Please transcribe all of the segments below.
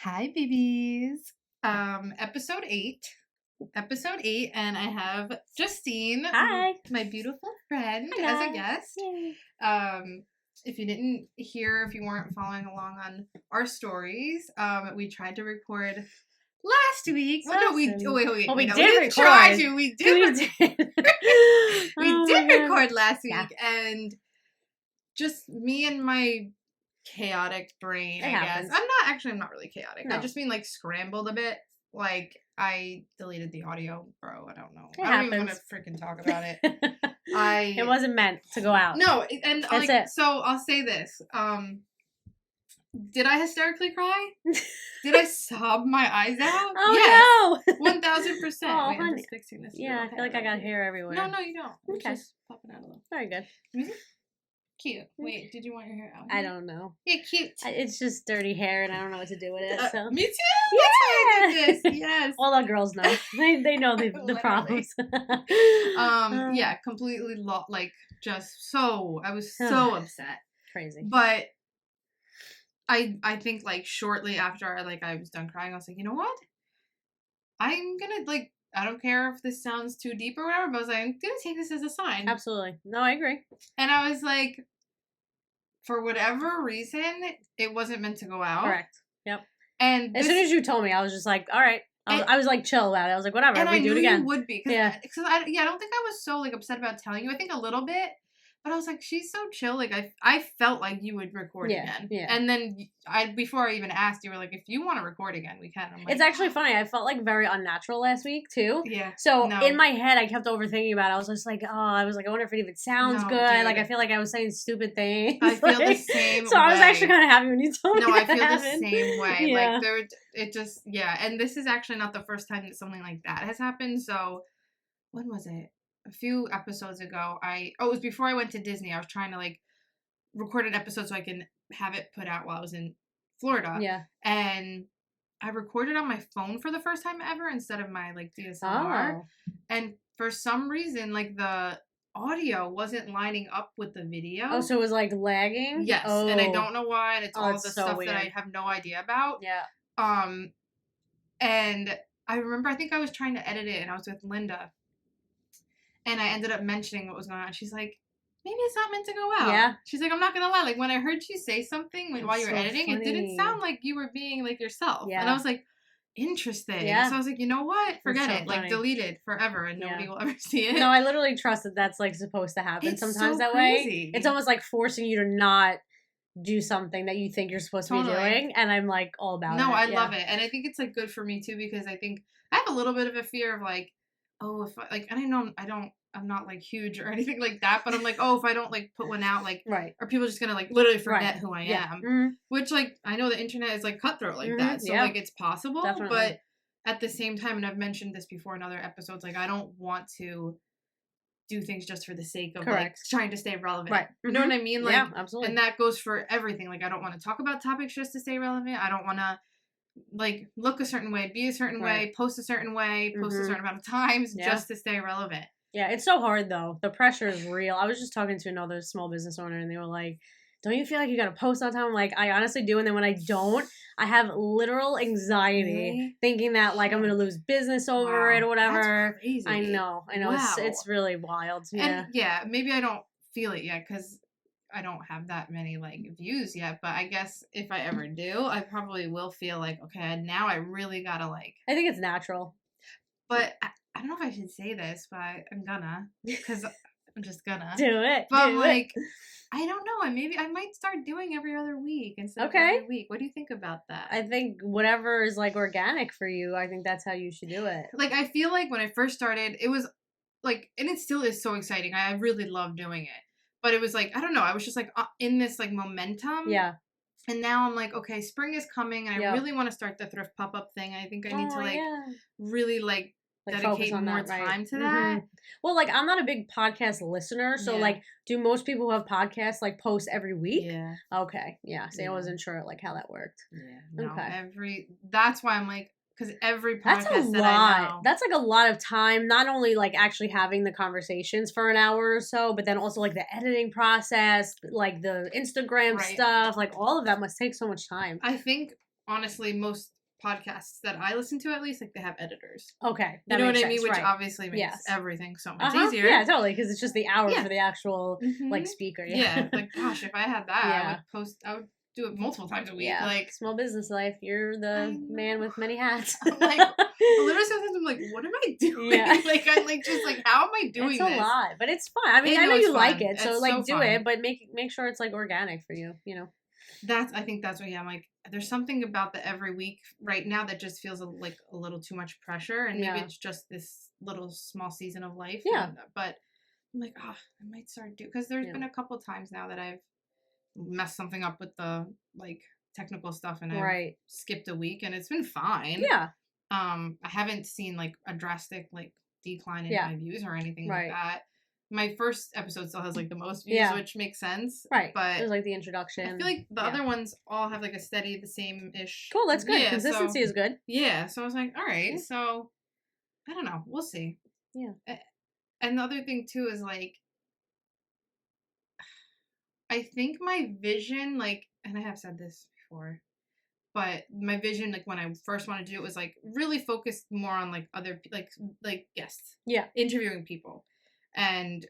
Hi, babies. Episode 8. Episode 8, and I have Justine, Hi. my beautiful friend, Hi, as a guys. guest. Yay. If you didn't hear, if you weren't following along on our stories, we tried to record last week. Wait. We No, did we record. didn't try to. We did. We Oh did my record last week, Yeah. and just me and my chaotic brain, It I happens. guess. I'm not really chaotic. No. I just mean like scrambled a bit. Like I deleted the audio, bro. I don't know. It I don't even want happens. to freaking talk about it. It wasn't meant to go out. No, and That's like it. so I'll say this. Did I hysterically cry? Did I sob my eyes out? Oh yes. no. 1000%. Oh, Wait, I'm honey. just fixing this. Yeah, I feel like I got hair everywhere. No, you don't. It's Okay. just popping out a little. Very good. Cute. Wait, did you want your hair out? I don't know. Yeah, cute. It's just dirty hair, and I don't know what to do with it. So Me too. That's why I did this. Yes. all the girls know. They know the problems. Yeah, completely just so I was so upset. Crazy. But I think like shortly after I was done crying, I was like, you know what? I'm gonna I don't care if this sounds too deep or whatever, but I was like, I'm gonna take this as a sign. Absolutely. No, I agree. And I was like, for whatever reason, it wasn't meant to go out. Correct. Yep. And as soon as you told me, I was just like, all right. I was like chill about it. I was like, whatever. And we do it again. You would be. Yeah. Because I don't think I was so upset about telling you. I think a little bit. But I was like, she's so chill. I felt like you would record again. Yeah. And then before I even asked, you were like, if you want to record again, we can. I'm like, it's actually funny. I felt very unnatural last week too. Yeah. So in my head, I kept overthinking about it. I was just like, I wonder if it even sounds good. Dude. I feel like I was saying stupid things. I feel the same so way. I was actually kind of happy when you told me No, I feel happened. the same way. Yeah. And this is actually not the first time that something like that has happened. So when was it? A few episodes ago, it was before I went to Disney. I was trying to record an episode so I can have it put out while I was in Florida. Yeah. And I recorded on my phone for the first time ever instead of my DSLR. Oh. And for some reason, the audio wasn't lining up with the video. Oh, so it was lagging? Yes. Oh. And I don't know why, and it's all the so stuff weird. that I have no idea about. Yeah. And I remember I think I was trying to edit it and I was with Linda. And I ended up mentioning what was going on. She's like, maybe it's not meant to go out. Yeah. She's like, I'm not going to lie. When I heard you say something while you were editing, funny. it didn't sound like you were being yourself. Yeah. And I was like, interesting. Yeah. So I was like, you know what? Forget it. Funny. Delete it forever and nobody will ever see it. No, I literally trust that that's supposed to happen it's sometimes so that crazy. way. It's almost forcing you to not do something that you think you're supposed to be doing. And I'm all about it. No, I love it. And I think it's good for me too because I think I have a little bit of a fear of if and I know I'm not huge or anything like that, but I'm if I don't put one out, right, are people just gonna literally forget who I am? Yeah. Mm-hmm. Which I know the internet is cutthroat that, so it's possible. Definitely. But at the same time, and I've mentioned this before in other episodes, I don't want to do things just for the sake of trying to stay relevant. Right. You know what I mean? Yeah, absolutely. And that goes for everything. I don't want to talk about topics just to stay relevant. I don't want to look a certain way, be a certain way, post a certain way, post a certain amount of times just to stay relevant. Yeah, it's so hard though. The pressure is real. I was just talking to another small business owner and they were like, don't you feel like you got to post on time? I honestly do. And then when I don't, I have literal anxiety thinking that I'm going to lose business over it or whatever. That's crazy. I know. Wow. It's really wild. Yeah. And maybe I don't feel it yet because I don't have that many views yet, but I guess if I ever do, I probably will feel okay, now I really gotta I think it's natural. But I don't know if I should say this, but I'm gonna, because I'm just gonna do it. But I don't know, maybe I might start doing every other week instead of every week. What do you think about that? I think whatever is organic for you, I think that's how you should do it. I feel when I first started, it was and it still is so exciting. I really love doing it. But it was I don't know, I was just in this momentum. Yeah. And now I'm okay, spring is coming and I really want to start the thrift pop-up thing. I think I need to really dedicate more time to that. Well, I'm not a big podcast listener, so do most people who have podcasts post every week? Yeah. Okay. Yeah. So I wasn't sure how that worked. Yeah. No, that's why I'm because every podcast that's a lot. I know. That's a lot of time, not only actually having the conversations for an hour or so, but then also the editing process, the Instagram stuff, all of that must take so much time. I think honestly, most podcasts that I listen to, at least, like, they have editors. Okay. You That know what makes I mean? sense, Which right. obviously makes Yes. everything so much Uh-huh. easier. Yeah, totally, because it's just the hour Yeah. for the actual, Mhm. speaker. Yeah. Like, gosh, if I had that, Yeah. I would do it multiple times a week. Yeah. Like, Small business life. You're I the man know. with many hats. I'm like, literally sometimes I'm like, what am I doing? Yeah. Like, I'm like, just like, how am I doing It's a this? lot, but it's fun. I mean, I I know know it's you like fun. it, so It's like so do fun. it, but make sure it's like organic for you, I think that's what, yeah, I'm like, there's something about the every week right now that just feels like a little too much pressure. And maybe Yeah. it's just this little small season of life. Yeah. But I'm like, I might start because there's been a couple times now that I've messed something up with the like technical stuff and I've Right. skipped a week and it's been fine. Yeah. I haven't seen like a drastic like decline in Yeah. my views or anything like Right. that. My first episode still has like the most views, Yeah. which makes sense. Right. But It was like the introduction. I feel like the Yeah. other ones all have like a steady, the same ish. Cool, that's good. Yeah, Consistency is good. Yeah, so I was like, all right, Yeah. so I don't know, we'll see. Yeah. And the other thing too is like, I think my vision, like, and I have said this before, but my vision, like when I first wanted to do it, was like really focused more on like other like guests, Yeah. interviewing people, and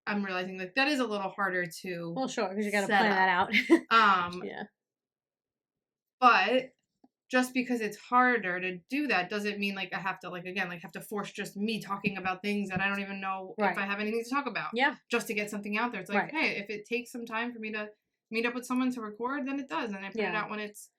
I'm realizing like that is a little harder to. Well, sure, because you got to set plan up. that out. Yeah. But just because it's harder to do that doesn't mean like I have to like again like have to force just me talking about things that I don't even know Right. if I have anything to talk about. Yeah. Just to get something out there. It's like, Right. hey, if it takes some time for me to meet up with someone to record, then it does, and I put it out when it's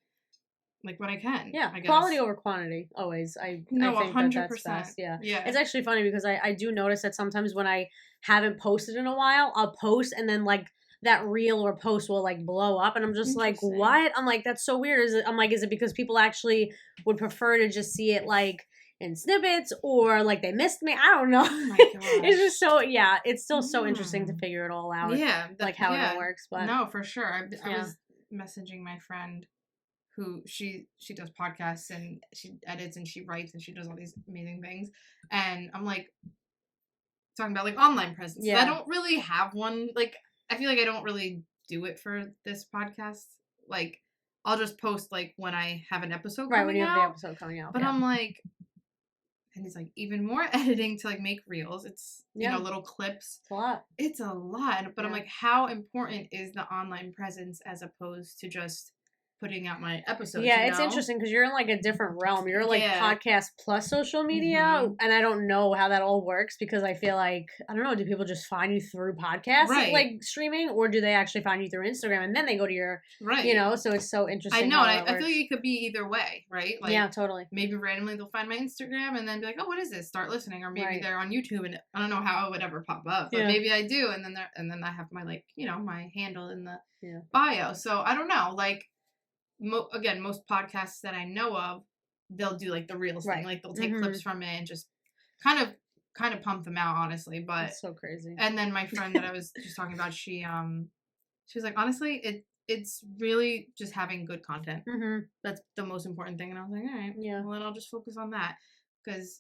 like when I can. Yeah. I guess. Quality over quantity. Always. I think 100%. that's best. Yeah. Yeah. It's actually funny because I do notice that sometimes when I haven't posted in a while, I'll post and then like that reel or post will like blow up and I'm just like, what? I'm like, that's so weird. Is it because people actually would prefer to just see it like in snippets or like they missed me? I don't know. Oh my gosh. It's just so, yeah, it's still so interesting to figure it all out. Yeah. Like how it all works. But no, for sure. I was messaging my friend who she does podcasts and she edits and she writes and she does all these amazing things. And I'm like talking about like online presence. Yeah. I don't really have one. Like I feel like I don't really do it for this podcast. Like I'll just post like when I have an episode coming out. Right, when you have the episode coming out. But I'm like, and it's like even more editing to like make reels. It's you know little clips. It's a lot. It's a lot. But I'm like, how important is the online presence as opposed to just putting out my episodes? Yeah, it's interesting because you're in like a different realm. You're like podcast plus social media, and I don't know how that all works because I feel like I don't know. Do people just find you through podcasts, like streaming, or do they actually find you through Instagram and then they go to your You know, so it's so interesting. I know. I feel like it could be either way, right? Like, yeah, totally. Maybe randomly they'll find my Instagram and then be like, "Oh, what is this?" Start listening, or maybe they're on YouTube and I don't know how it would ever pop up, but maybe I do, and then I have my like my handle in the bio. So I don't know, like. Again, most podcasts that I know of, they'll do like the reels thing, like they'll take clips from it and just kind of pump them out, honestly. But it's so crazy. And then my friend that I was just talking about, she was like, honestly, it's really just having good content. That's the most important thing. And I was like, all right, well then I'll just focus on that because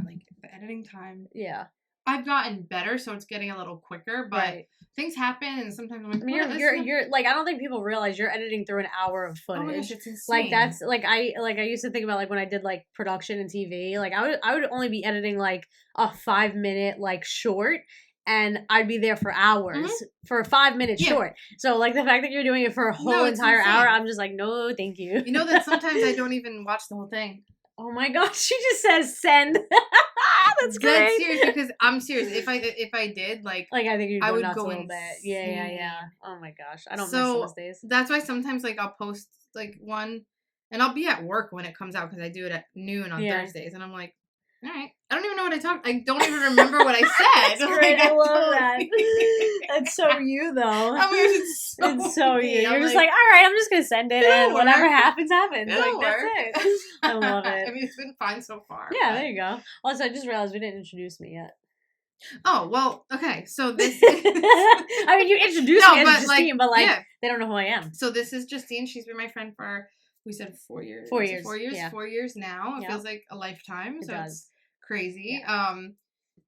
like the editing time. Yeah. I've gotten better, so it's getting a little quicker, but things happen, and sometimes I'm like, I mean, you're like, I don't think people realize you're editing through an hour of footage. Oh my gosh, it's insane. Like that's like I used to think about like when I did like production and TV, like I would only be editing like a 5-minute like short. And I'd be there for hours for a 5-minute short. So, like, the fact that you're doing it for a whole entire hour, I'm just like, no, thank you. You know that sometimes I don't even watch the whole thing. Oh my gosh, she just says send. That's great. That's serious because I'm serious. If I did, like I think I would nuts go a little bit. Yeah. Oh my gosh, I don't miss those days. That's why sometimes like I'll post like one, and I'll be at work when it comes out because I do it at noon on Thursdays, and I'm like, all right, I don't even know what I don't even remember what I said. That's great. I love that. That's so you though. I mean, it's so you. You're just like, all right, I'm just gonna send it, and whatever happens, happens. It'll like work. That's it. I love it. I mean, it's been fine so far. Yeah, there you go. Also, I just realized we didn't introduce me yet. Oh well, okay. So this. I mean, you introduced me as Justine, but they don't know who I am. So this is Justine. She's been my friend for we said 4 years. 4 years. 4 years. Yeah. 4 years now. It feels like a lifetime. It so does. It's crazy. Yeah.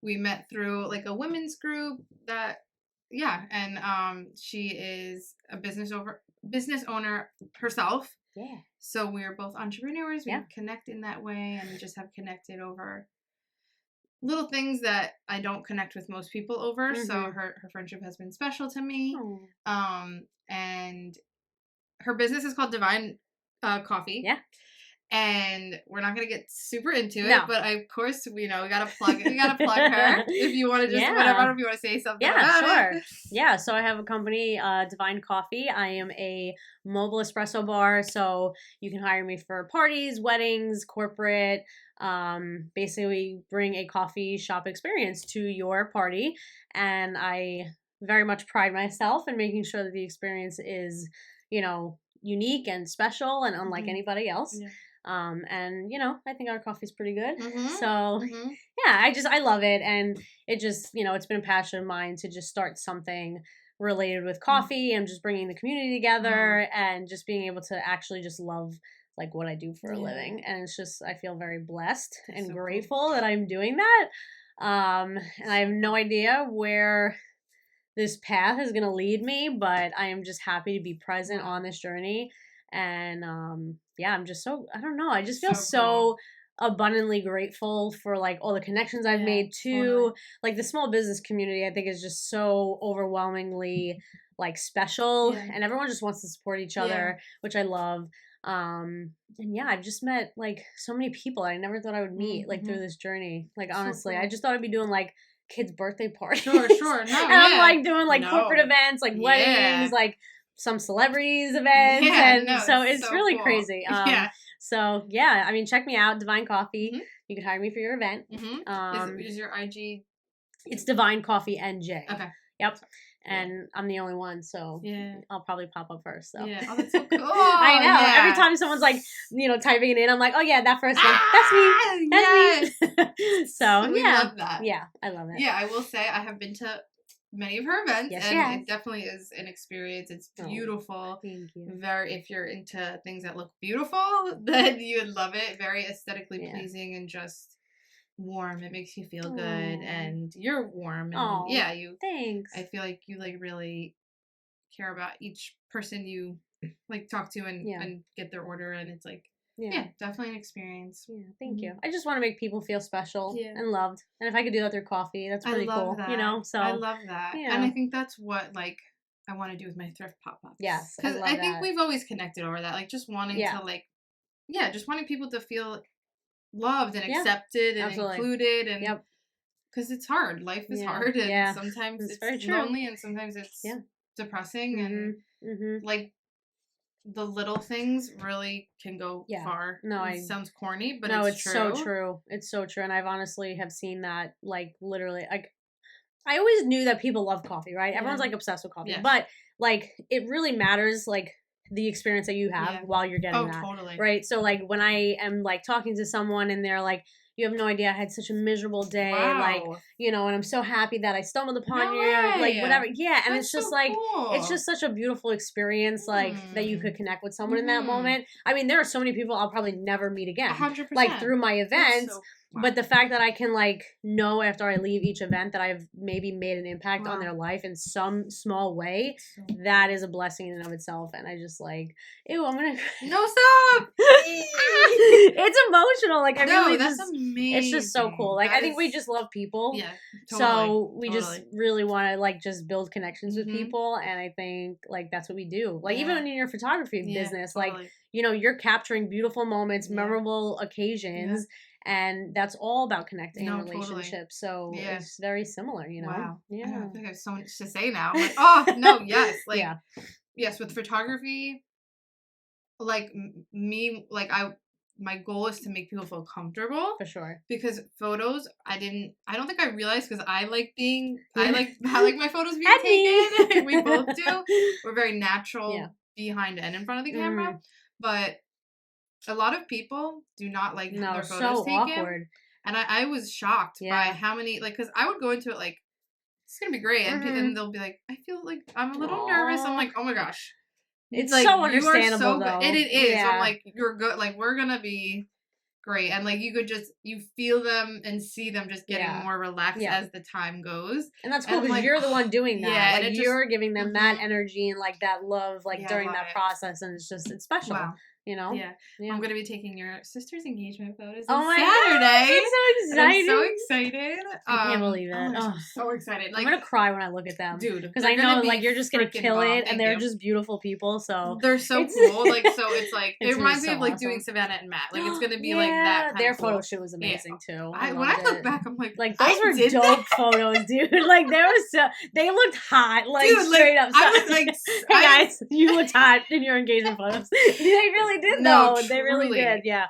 We met through like a women's group that and she is a business owner herself. Yeah. So we're both entrepreneurs. We Yeah. connect in that way, and we just have connected over little things that I don't connect with most people over. So her friendship has been special to me. Oh. And her business is called Divine Coffee. Yeah. And we're not gonna get super into it, No. but of course, we gotta plug her. If you want to just whatever, I don't know if you want to say something. Yeah, about sure. it. Yeah, so I have a company, Divine Coffee. I am a mobile espresso bar, so you can hire me for parties, weddings, corporate. Basically, bring a coffee shop experience to your party, and I very much pride myself in making sure that the experience is, unique and special and unlike anybody else. Yeah. And I think our coffee's pretty good. Mm-hmm. So yeah, I love it. And it just, it's been a passion of mine to just start something related with coffee and just bringing the community together and just being able to actually just love like what I do for a living. And it's just, I feel very blessed and grateful that I'm doing that. And I have no idea where this path is going to lead me, but I am just happy to be present on this journey. And I'm just I don't know, I just feel so abundantly grateful for like all the connections I've made too. Like the small business community, I think is just so overwhelmingly like special, and everyone just wants to support each other, which I love. And I've just met like so many people I never thought I would meet like through this journey. Like honestly, I just thought I'd be doing like kids' birthday parties. Sure. No, and I'm like doing like corporate events, like weddings, like some celebrities events, so it's really cool. Crazy. So yeah, I mean, check me out, Divine Coffee. You can hire me for your event. Is your IG? It's Divine Coffee NJ. Okay. Yep. And I'm the only one, so I'll probably pop up first. So. Yeah. Oh, that's so cool. I know. Yeah. Every time someone's like, typing it in, I'm like, oh yeah, that first one. That's me. That's me. So we love that. Yeah, I love it. Yeah, I will say I have been to many of her events, and it definitely is an experience. It's beautiful. Thank you. If you're into things that look beautiful, then you would love it. Very aesthetically pleasing and just warm. It makes you feel good, and you're warm. And thanks. I feel like you like really care about each person you like talk to and get their order, and it's like definitely an experience. Yeah, thank you. I just want to make people feel special and loved, and if I could do that through coffee, that's pretty cool. That. So I love that, and I think that's what like I want to do with my thrift pop-ups. Yes, because I think we've always connected over that, like just wanting to like just wanting people to feel loved and accepted and included, and because it's hard. Life is hard, and sometimes it's lonely, and sometimes it's depressing, and like the little things really can go far. No, it sounds corny, but it's true. So true. It's so true, and I've honestly have seen that like literally like. I always knew that people love coffee, right? Everyone's like obsessed with coffee, but like it really matters like the experience that you have while you're getting that. Totally. Right? So like when I am like talking to someone and they're like, you have no idea, I had such a miserable day, like, and I'm so happy that I stumbled upon you, like whatever. Yeah, and it's just so like cool. It's just such a beautiful experience, like that you could connect with someone in that moment. I mean, there are so many people I'll probably never meet again, 100%. like through my events. But the fact that I can like know after I leave each event that I've maybe made an impact on their life in some small way, that is a blessing in and of itself. And I just like, ew, I'm gonna no stop. It's emotional. Like I really that's just, amazing. It's just so cool. Like I think we just love people. Yeah, so we just really want to like just build connections with people, and I think like that's what we do. Like even in your photography business, like you're capturing beautiful moments, memorable occasions. And that's all about connecting and relationships. So it's very similar, Wow. Yeah. I think I have so much to say now. I'm like, oh, no, yes. Like, yes, with photography, like me, like my goal is to make people feel comfortable. For sure. Because photos, I don't think I realized because I like my photos being taken. We both do. We're very natural behind and in front of the camera. But a lot of people do not like their photos taken. Awkward. And I was shocked by how many, like, because I would go into it like, it's going to be great. And they'll be like, I feel like I'm a little nervous. I'm like, oh my gosh. It's like, so understandable, so though. And it is. I'm like, you're good. Like, we're going to be great. And like, you feel them and see them just getting more relaxed as the time goes. And that's cool because like, you're the one doing that. Yeah, like, you're giving them that energy and like that love, like during that process. And it's special. Wow. you know? Yeah. I'm going to be taking your sister's engagement photos Oh on my Saturday. God, I'm so excited. I can't believe it. Oh my gosh, I'm so excited. I'm going to cry when I look at them. Dude, because I know, like, you're just going to kill it, and they're just beautiful people, so. They're so cool. Like, so it's like, it reminds me of, like, awesome. doing Savannah and Matt. Like, it's going to be, like, that kind their of cool. photo shoot was amazing, too. When I look back, I'm like those were dope photos, dude. Like, they looked hot. Like, dude, straight up. I was like, hey, guys, you looked hot in your engagement photos. They really did, though. No, they really did, yeah.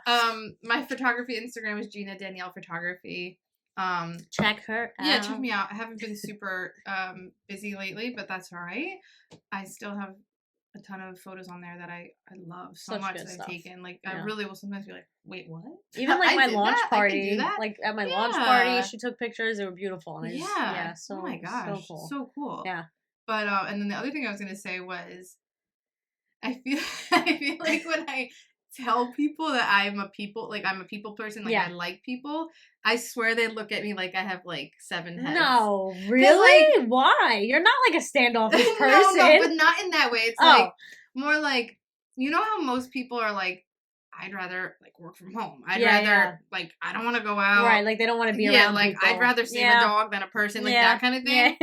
My photography Instagram is Gina Danielle Photography. Check her out. Yeah, check me out. I haven't been super busy lately, but that's all right. I still have a ton of photos on there that I love so much that I've taken. Like, I really will sometimes be like, wait, what? Even like my launch party. Like at my launch party, she took pictures. They were beautiful. And oh my gosh, so cool. Yeah. But and then the other thing I was gonna say was, I feel like when I tell people that I'm a people person, like I like people, I swear they look at me like I have like 7 heads. No, really? Like, why? You're not like a standoffish person. No, but not in that way. It's like more like, you know how most people are like, I'd rather like work from home. I'd rather like, I don't want to go out. Right, like they don't want to be around like people. I'd rather save a dog than a person, like that kind of thing.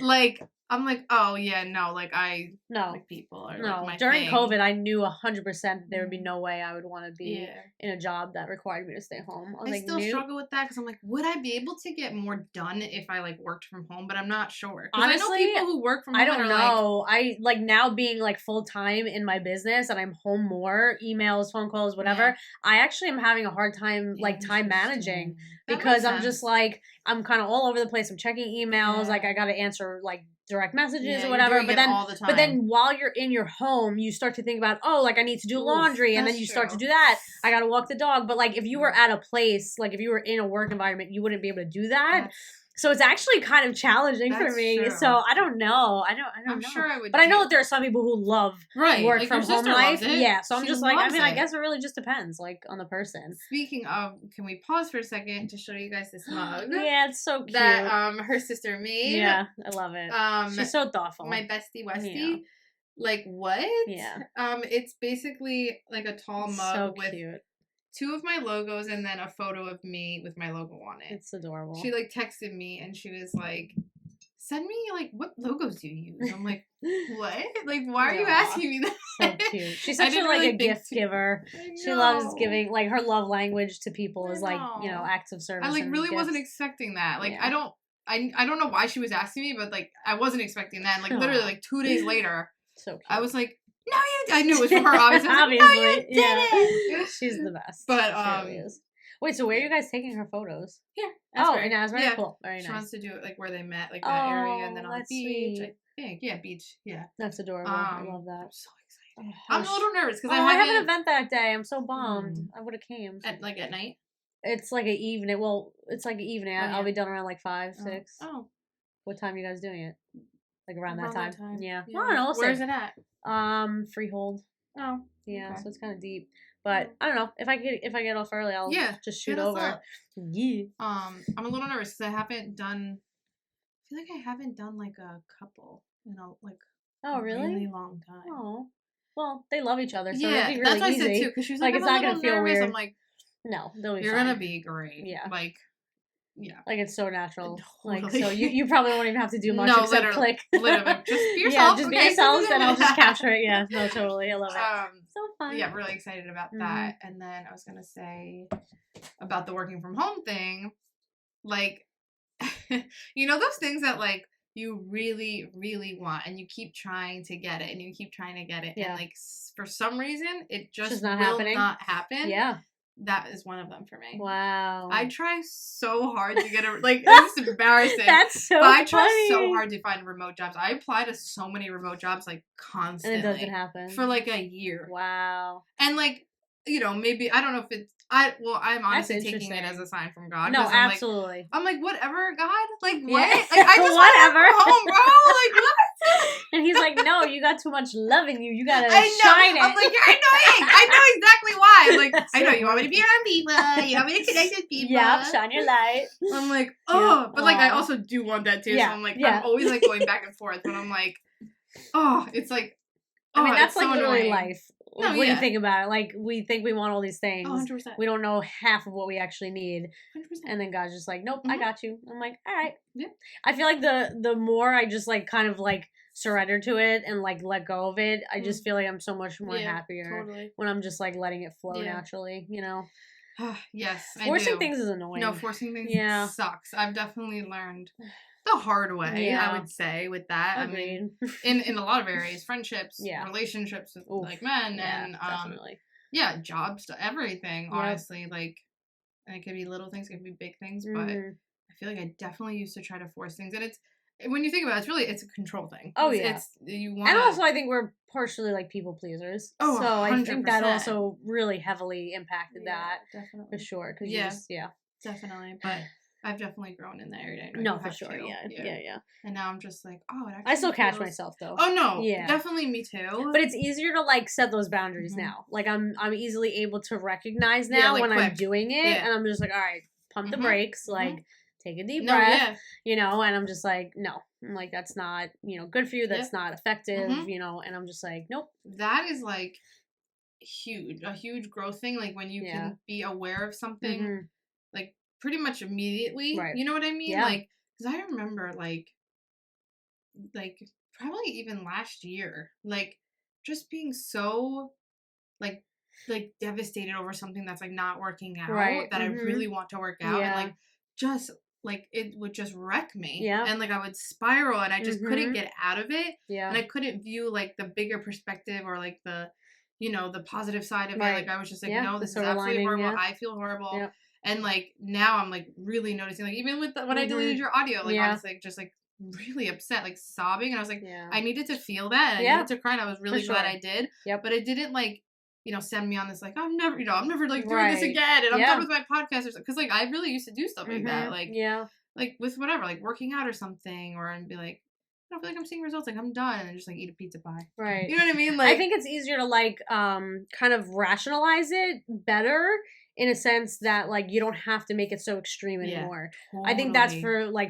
Like, I'm like, oh yeah, no, like I like people. Or, like, my during thing. COVID, I knew 100% there would be no way I would want to be in a job that required me to stay home. I still struggle with that because I'm like, would I be able to get more done if I like worked from home? But I'm not sure. Honestly, I know people who work from home. I don't know. I like now being like full time in my business and I'm home more, emails, phone calls, whatever. Yeah. I actually am having a hard time like time managing because I'm just like I'm kind of all over the place. I'm checking emails, like I got to answer like direct messages or whatever, but then while you're in your home you start to think about like I need to do laundry, and then you start to do that. I gotta walk the dog. But like if you were at a place, like if you were in a work environment, you wouldn't be able to do that. So it's actually kind of challenging for me. True. So I don't know. I don't know. Sure I would. But I know that there are some people who love work like from home life. Yeah. So I'm just like, I mean, I guess it really just depends, like on the person. Speaking of, can we pause for a second to show you guys this mug? Yeah, it's so cute. That her sister made. Yeah, I love it. She's so thoughtful. My bestie Westie. Yeah. Like what? Yeah. It's basically like a tall mug so with cute. 2 of my logos and then a photo of me with my logo on it. It's adorable. She like texted me and she was like, send me like what logos do you use? I'm like, what? Like why are you asking me that? So cute. She's such a gift giver. She loves giving, like her love language to people is like, acts of service. I like really wasn't expecting that. Like I don't know why she was asking me, but like I wasn't expecting that. And like literally like 2 days later, so cute. I was like, no, I knew it was for her, obviously. Obviously, yeah. She's the best. But wait, so where are you guys taking her photos? Here. In Asbury? Yeah. Cool. Very nice. She wants to do it like where they met, like that area, and then on the beach. Sweet. I think. Yeah, beach. Yeah. That's adorable. I love that. I'm so excited. I'm a little nervous because I have an event that day. I'm so bummed. I would have came. At night? It's like an evening. Well, it's like an evening. I'll be done around like 5, 6. Oh. What time are you guys doing it? Like around that time? Yeah. Yeah. I don't know. Where's it at? Freehold. Oh. Yeah, okay. So it's kind of deep. But I don't know. If I get off early, I'll just shoot over. Yeah. I'm a little nervous because I feel like I haven't done like a couple in a really long time. Oh. Well, they love each other, so yeah, it'll be really that's what easy. I said too. Because she was like, it's not gonna feel nervous. weird. I'm like, no, they'll be you're fine. gonna be great. Yeah. Yeah. Like it's so natural. Totally. Like so you probably won't even have to do much except literally, click. Literally. Just be yourself. Just be yourselves and I'll just capture it. Yeah. No, totally. I love it. So fun. Yeah, really excited about that. And then I was gonna say about the working from home thing. Like those things that like you really, really want and you keep trying to get it and you keep trying to get it. Yeah. And like for some reason it just will not happen. Yeah. That is one of them for me. Wow. I try so hard to get it's embarrassing. That's so But I try so hard to find remote jobs. I apply to so many remote jobs like constantly. And it doesn't happen. For like a year. Wow. And like, maybe I don't know if it's I'm honestly taking it as a sign from God. No, absolutely. I'm like, whatever, God. Like what? Like I just whatever. Home, bro. Like what? And he's like, no, you got too much love in you. You gotta shine it. I'm like, you're annoying. I know exactly why. I'm like, I know you want me to be around people. You want me to connect with people. Yeah, shine your light. I'm like, oh, but like I also do want that too. Yeah. So I'm like, I'm always like going back and forth. But I'm like, oh, it's like, I mean, that's like literally annoying. life. No, when you yeah. think about it. Like, we think we want all these things. 100%. We don't know half of what we actually need. 100%. And then God's just like, nope, I Mhm. got you. I'm like, all right. Yeah. I feel like the more I just like kind of like surrender to it and like let go of it, I just feel like I'm so much more Yeah, happier totally. when I'm just like letting it flow Yeah. naturally, you know? Yes, I Forcing do. things is annoying. No, forcing things Yeah. sucks. I've definitely learned the hard way, I Yeah. would say, with that. Agreed. I mean, in a lot of areas, friendships, Yeah. relationships with Oof. like men, Yeah, and definitely. yeah, jobs, everything. Yep. Honestly, like, and it could be little things, it could be big things, but Mhm. I feel like I definitely used to try to force things, and it's when you think about it, it's a control thing. Oh, It's, yeah. it's you And want also, I think we're partially like people pleasers. Oh, So I think that 100%. also really heavily impacted that definitely for sure. Because Yeah. you just, yeah. Definitely, but I've definitely grown in that area. I know No, you for have sure. too. Yeah. And now I'm just like, oh, it actually I still catch feels... myself though. Oh no, Yeah. definitely me too. But it's easier to like set those boundaries Mhm. now. Like I'm easily able to recognize Yeah, now like, when I'm quick. doing it, Yeah. and I'm just like, all right, pump the Mhm. brakes, Mhm. like take a deep No, breath, yeah. you know. And I'm just like, no, I'm like that's not good for you. That's Yep. not effective, Mhm. you know. And I'm just like, nope. That is like a huge growth thing. Like when you Yeah. can be aware of something, Mhm. like pretty much immediately. Right. You know what I mean? Yeah. Like, because I remember like probably even last year, like just being so like devastated over something that's like not working out Right. that I Mhm. really want to work out, and Yeah. like just like it would just wreck me, Yeah. and like I would spiral, and I just couldn't Mhm. get out of it, Yeah. and I couldn't view like the bigger perspective or like the the positive side of it. Right. Like I was just like, Yeah. no, The this is silver absolutely lining. horrible. Yeah. I feel horrible. Yep. And like now I'm like really noticing, like even with when I deleted Mhm. your audio, like Yeah. honestly, like, just like really upset, like sobbing, and I was like, Yeah. I needed to feel that, and I Yeah. needed to cry, and I was really For glad sure. I did. Yep. But it didn't like send me on this like I'm never like doing this Right. again, and I'm Yeah. done with my podcast or something. Because like I really used to do stuff like that, Mhm. like Yeah. with whatever, like working out or something, or and be like, I don't feel like I'm seeing results, like I'm done, and then just like eat a pizza pie. Right. You know what I mean? I Like think it's easier to like kind of rationalize it better in a sense that like you don't have to make it so extreme yeah, anymore. totally. I think that's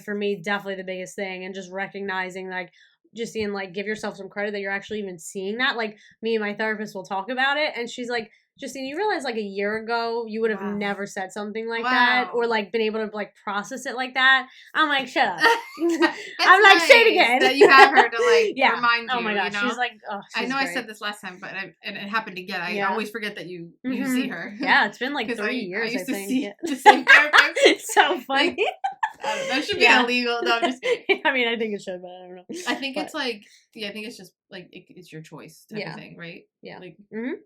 for me definitely the biggest thing, and just recognizing like Justine, like give yourself some credit that you're actually even seeing that. Like me and my therapist will talk about it, and she's like, Justine, you realize like a year ago you would have Wow. never said something like Wow. that, or like been able to like process it like that. I'm like, shut up. That's I'm like, say it nice again. that you have her to like Yeah. remind you. Oh my gosh, you know? she's like, oh, I she's know I great. said this last time, but and it happened again. I Yeah. always forget that you Mhm. see her. Yeah, it's been like 'Cause 3 years, I used to think. see Yeah. the same therapist. It's so funny. That should be Yeah. illegal. No, I'm just kidding. I mean, I think it should, but I don't know. I think But- it's like, I think it's just like it's your choice type of thing, right? Yeah. Like,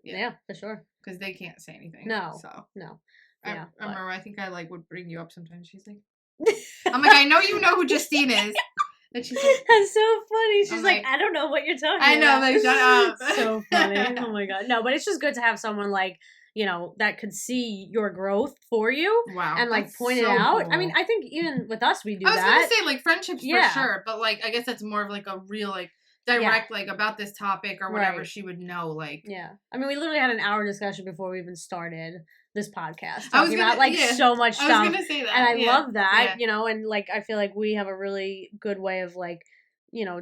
Yeah, for sure. because they can't say anything. No. So No. I Yeah, remember. I think I like would bring you up sometimes. She's like, I'm like, I know you know who Justine is. And she's like, That's so funny. She's I'm like, like, I don't know what you're talking I know, about. like, shut up. So funny. Oh my god. No, but it's just good to have someone like, that could see your growth for you. Wow. And like that's point it so out. cool. I mean, I think even with us we do I was that. gonna say like friendships Yeah. for sure, but like I guess that's more of like a real like direct like about this topic or whatever Right. she would know. Like Yeah. I mean, we literally had an hour discussion before we even started this podcast I was talking gonna- about like yeah. so much I stuff. was gonna say that, And I yeah. love that, Yeah. and like I feel like we have a really good way of like,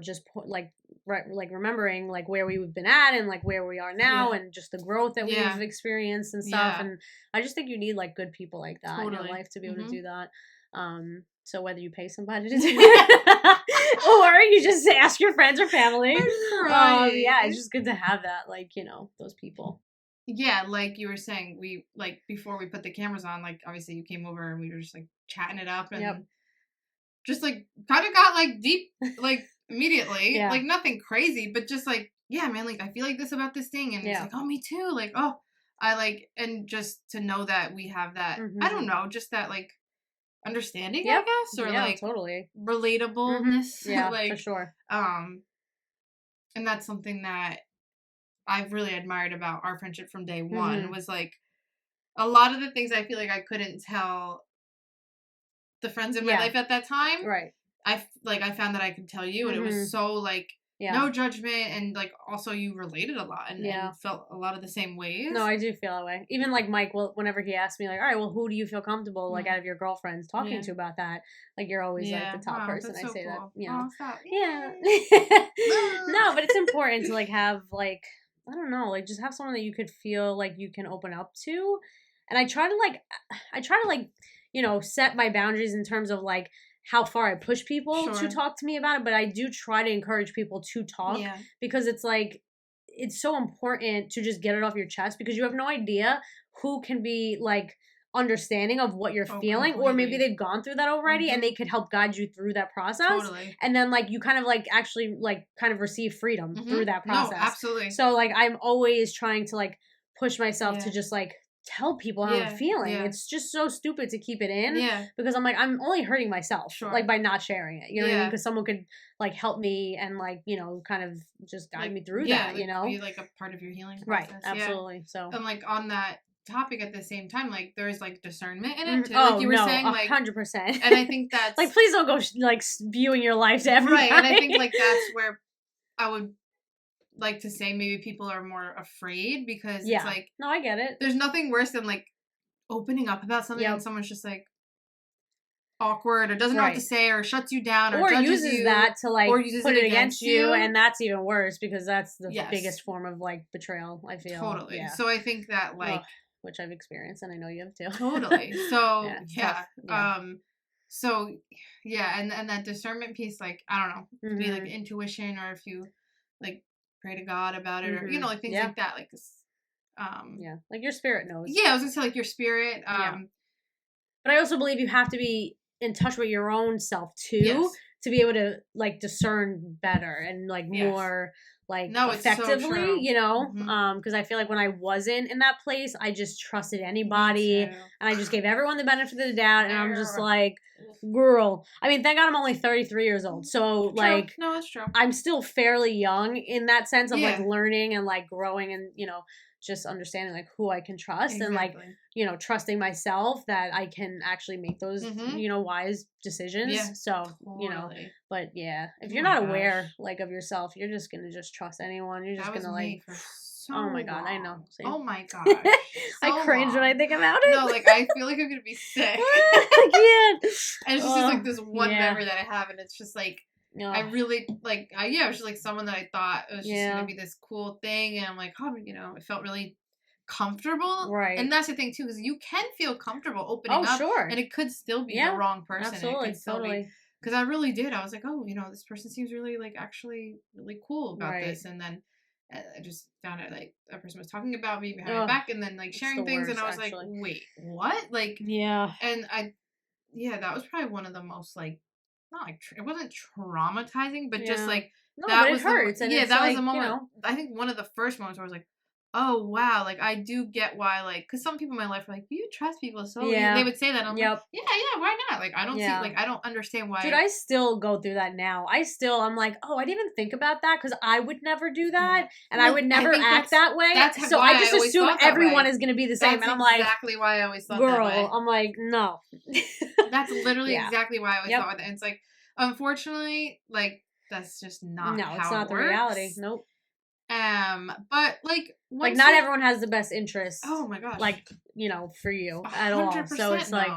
just like like remembering like where we've been at and like where we are now and just the growth that Yeah. we've experienced and stuff. Yeah. And I just think you need like good people like that in your Totally. life to be able Mhm. to do that. So whether you pay somebody to do it or you just ask your friends or family, yeah, it's just good to have that, like, those people. Yeah, like you were saying, we like before we put the cameras on, like obviously you came over and we were just like chatting it up and just like kind of got like deep like immediately. Yeah. Like nothing crazy, but just like, yeah, man, like I feel like this about this thing, and it's like, oh, me too. Like, oh, I like, and just to know that we have that, I don't know, just that like understanding, I guess, or like totally relatableness. Yeah, like, for sure. And that's something that I've really admired about our friendship from day one was like a lot of the things I feel like I couldn't tell the friends in my life at that time. Right. I found that I could tell you, and it was so like no judgment, and like also you related a lot and felt a lot of the same ways. No, I do feel that way. Even like Mike, whenever he asked me like, all right, well, who do you feel comfortable like out of your girlfriends talking to about that? Like you're always like the top person. I say that. Oh, stop. Yeah. No, but it's important to like have like I don't know, like just have someone that you could feel like you can open up to. And I try to like, set my boundaries in terms of like how far I push people to Sure. talk to me about it, but I do try to encourage people to talk Yeah. because it's like it's so important to just get it off your chest because you have no idea who can be like understanding of what you're Oh, feeling, or maybe completely. they've gone through that already and they could help guide you through that process. Totally. And then like you kind of like actually like kind of receive freedom through that No, process. absolutely. So like I'm always trying to like push myself to Yeah. just like tell people how I'm feeling. Yeah. It's just so stupid to keep it in Yeah. because I'm like I'm only hurting myself Sure. like by not sharing it. You know what I mean? Yeah. Because someone could like help me and like, kind of just guide Like, me through yeah, that, like, be like a part of your healing Right, process. absolutely. So And like on that topic at the same time, like there's like discernment in it too. Oh Like you were no, saying, like 100%. and I think that's like please don't go like spewing your life to everybody. right. And I think like that's where I would like to say maybe people are more afraid because it's like no, I get it. there's nothing worse than like opening up about something and someone's just like awkward or doesn't know what to say or shuts you down or judges uses you that to like or uses put it it against you, you. and that's even worse because that's the Yes. biggest form of like betrayal, I feel. Totally. Yeah. So I think that like which I've experienced and I know you have too. totally. So yeah. so yeah, and that discernment piece, like I don't know, it could be like intuition or if you like pray to God about it or like things like that, like this like your spirit knows. Yeah, I was gonna say like your spirit. But I also believe you have to be in touch with your own self too to be able to like discern better and like more like effectively, because I feel like when I wasn't in that place, I just trusted anybody and I just gave everyone the benefit of the doubt, and I'm just like, girl. I mean, thank God I'm only 33 years old, so like, no, that's true. I'm still fairly young in that sense of like learning and like growing and just understanding like who I can trust and like trusting myself that I can actually make those wise decisions. So but if you're not aware like of yourself, you're just gonna just trust anyone. You're just gonna like oh my god, I know. Same. Oh my god. I cringe when I think about it. No, like I feel like I'm gonna be sick. I can't. And it's just like this one memory that I have, and it's just like I really like it was just like someone that I thought it was just gonna be this cool thing, and I'm like, it felt really comfortable, right? And that's the thing too, because you can feel comfortable opening up, and it could still be the wrong person. Absolutely, it could still be, because I really did. I was like, this person seems really like actually really cool about this, and then I just found out like that person was talking about me behind my back, and then like sharing things, and I was like, wait, what? Like, and that was probably one of the most like. Not like it wasn't traumatizing, but just like that was hurts. And that like, was a moment. I think one of the first moments where I was like, "Oh wow!" Like I do get why. Like, because some people in my life are like, "You trust people so." They would say that. I'm like, yeah, why not? Like I don't see. Like I don't understand why. Dude, I still go through that now. I'm like, oh, I didn't even think about that because I would never do that, and I would never act that way. So I just assume everyone is going to be the same, and I'm like, exactly why I always thought girl, that way. I'm like, no. That's literally exactly why I always thought that. And it's like, unfortunately, like that's just not how it's not it the works. reality. Nope. But like not everyone has the best interest. Oh my gosh. Like for you at all. So it's like,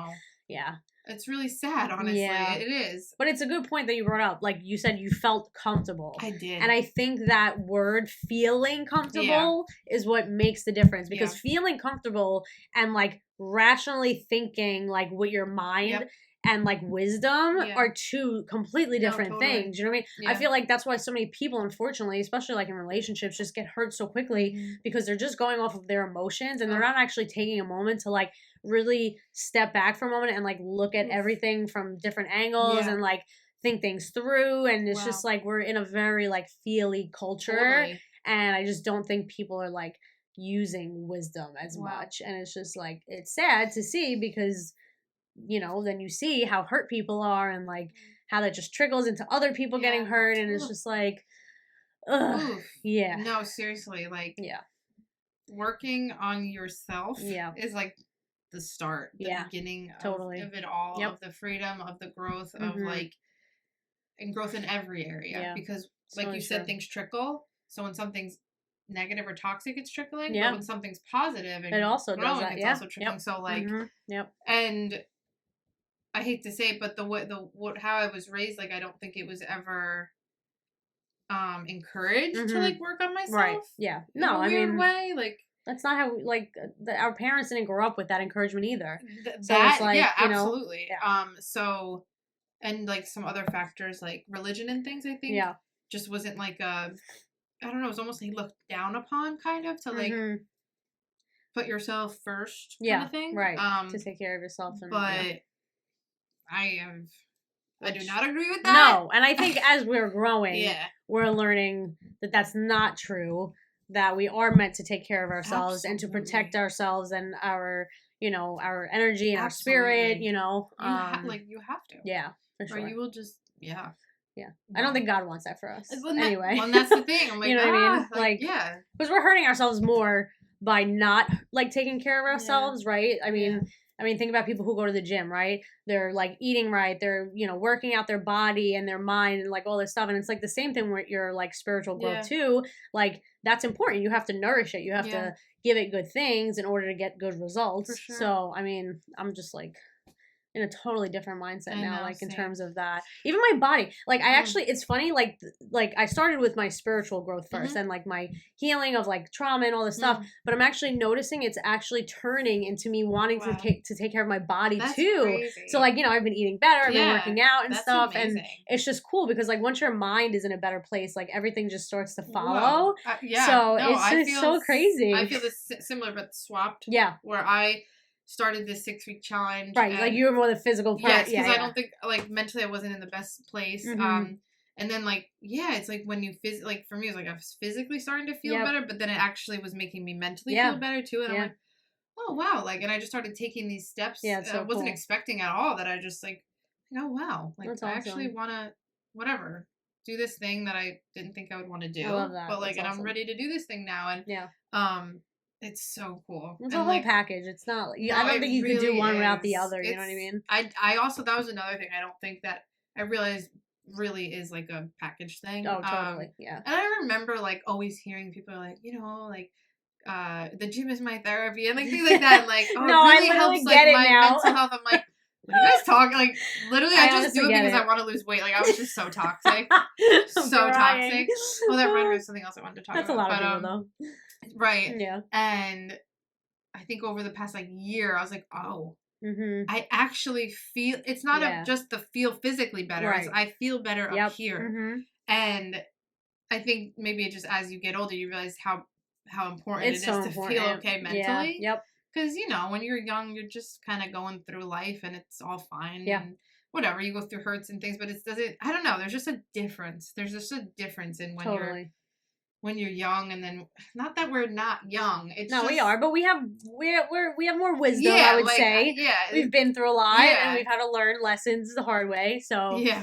it's really sad, honestly. It is. But it's a good point that you brought up. Like you said, you felt comfortable. I did. And I think that word feeling comfortable is what makes the difference. Because feeling comfortable and like rationally thinking like with your mind and like wisdom are two completely different things. You know what I mean? I feel like that's why so many people, unfortunately, especially like in relationships, just get hurt so quickly because they're just going off of their emotions and they're not actually taking a moment to like really step back for a moment and like look at everything from different angles and like think things through. And it's just like we're in a very like feely culture, and I just don't think people are like using wisdom as much. And it's just like it's sad to see because then you see how hurt people are and like how that just trickles into other people getting hurt, and it's just like no, seriously, like working on yourself is like the start, the beginning of it all, of the freedom, of the growth, of like and growth in every area, because like you said, things trickle. So when something's negative or toxic, it's trickling, but when something's positive and it also growing, does that. it's also trickling. So like and I hate to say it, but how I was raised, like I don't think it was ever encouraged to Mhm. like work on Right. myself Yeah. in a No, I weird mean, way. Like that's not how, like, our parents didn't grow up with that encouragement either. So it's that, like, yeah, absolutely. yeah. So and like some other factors like religion and things, I think Yeah. just wasn't like a, I don't know, it was almost like looked down upon kind of to like Mhm. put yourself first kind Yeah. of thing. Right. To take care of yourself and yeah. But I have I do Which not agree with that. no, and I think as we're growing, Yeah. we're learning that that's not true. That we are meant to take care of ourselves and to protect Absolutely. ourselves and our, our energy and our spirit. Absolutely. You have to. Yeah, for Or sure. you will just yeah. Yeah, I don't No. think God wants that for us. Well, Anyway, well, that's the thing. I'm like, you know what I mean? like, yeah. Because we're hurting ourselves more by not like taking care of Yeah. ourselves, right? Yeah. I mean, think about people who go to the gym, right? They're like eating right, they're working out their body and their mind and like all this stuff, and it's like the same thing with your like spiritual growth Yeah. too. Like that's important. You have to nourish it. You have Yeah. to give it good things in order to get good results. For sure. So I mean, I'm just like in a totally different mindset I now, know, like in same. terms of that. Even my body, like I actually, it's funny, like I started with my spiritual growth first and like my healing of like trauma and all this stuff, but I'm actually noticing it's actually turning into me wanting Wow. to take care of my body That's too. crazy. So like, I've been eating better, I've been Yeah, working out and that's stuff, amazing. and it's just cool because like once your mind is in a better place, like everything just starts to Whoa. follow. Yeah. So No, it's I just feel so crazy. I feel this similar but swapped. Yeah. Where I started this 6-week challenge. Right, like you were more the physical part. Yes, because yeah, I don't think like mentally I wasn't in the best place. Mhm. And then like it's like when you like for me it's like I was physically starting to feel better, but then it actually was making me mentally feel better too. And I'm like, oh wow, like, and I just started taking these steps. Yeah, it's so I wasn't cool. expecting at all that I just like, oh wow, like That's I actually awesome. want to whatever do this thing that I didn't think I would want to do. I love that. But like, That's and awesome. I'm ready to do this thing now. And it's so cool. It's and a whole like, package. It's not. no, I don't think you really could do one without the is. other. You know what I mean? I also that was another thing. I don't think that I realized really is like a package thing. Oh, totally. Yeah. And I remember like always hearing people like like the gym is my therapy and like things like that. And like no, it really I helps get like it my now. mental health. I'm like, what are you guys talking? Like literally, I just do it because I want to lose weight. Like I was just so toxic, so toxic. Well, that reminded me of something else I wanted to talk That's about. That's a lot of people though. Right. Yeah. And I think over the past like year, I was like, oh, Mm-hmm. I actually feel it's not just the feel physically better. Right. It's I feel better up here. Mm-hmm. And I think maybe it just as you get older, you realize how important it's it is so to important. feel okay mentally. Yeah. Yep. Because when you're young, you're just kind of going through life and it's all fine. Yeah. And whatever, you go through hurts and things, but it doesn't. I don't know. There's just a difference. There's just a difference in when you're young, and then not that we're not young. It's no, just, we are, but we have we have more wisdom. I would say. Yeah, we've been through a lot, and we've had to learn lessons the hard way. So yeah,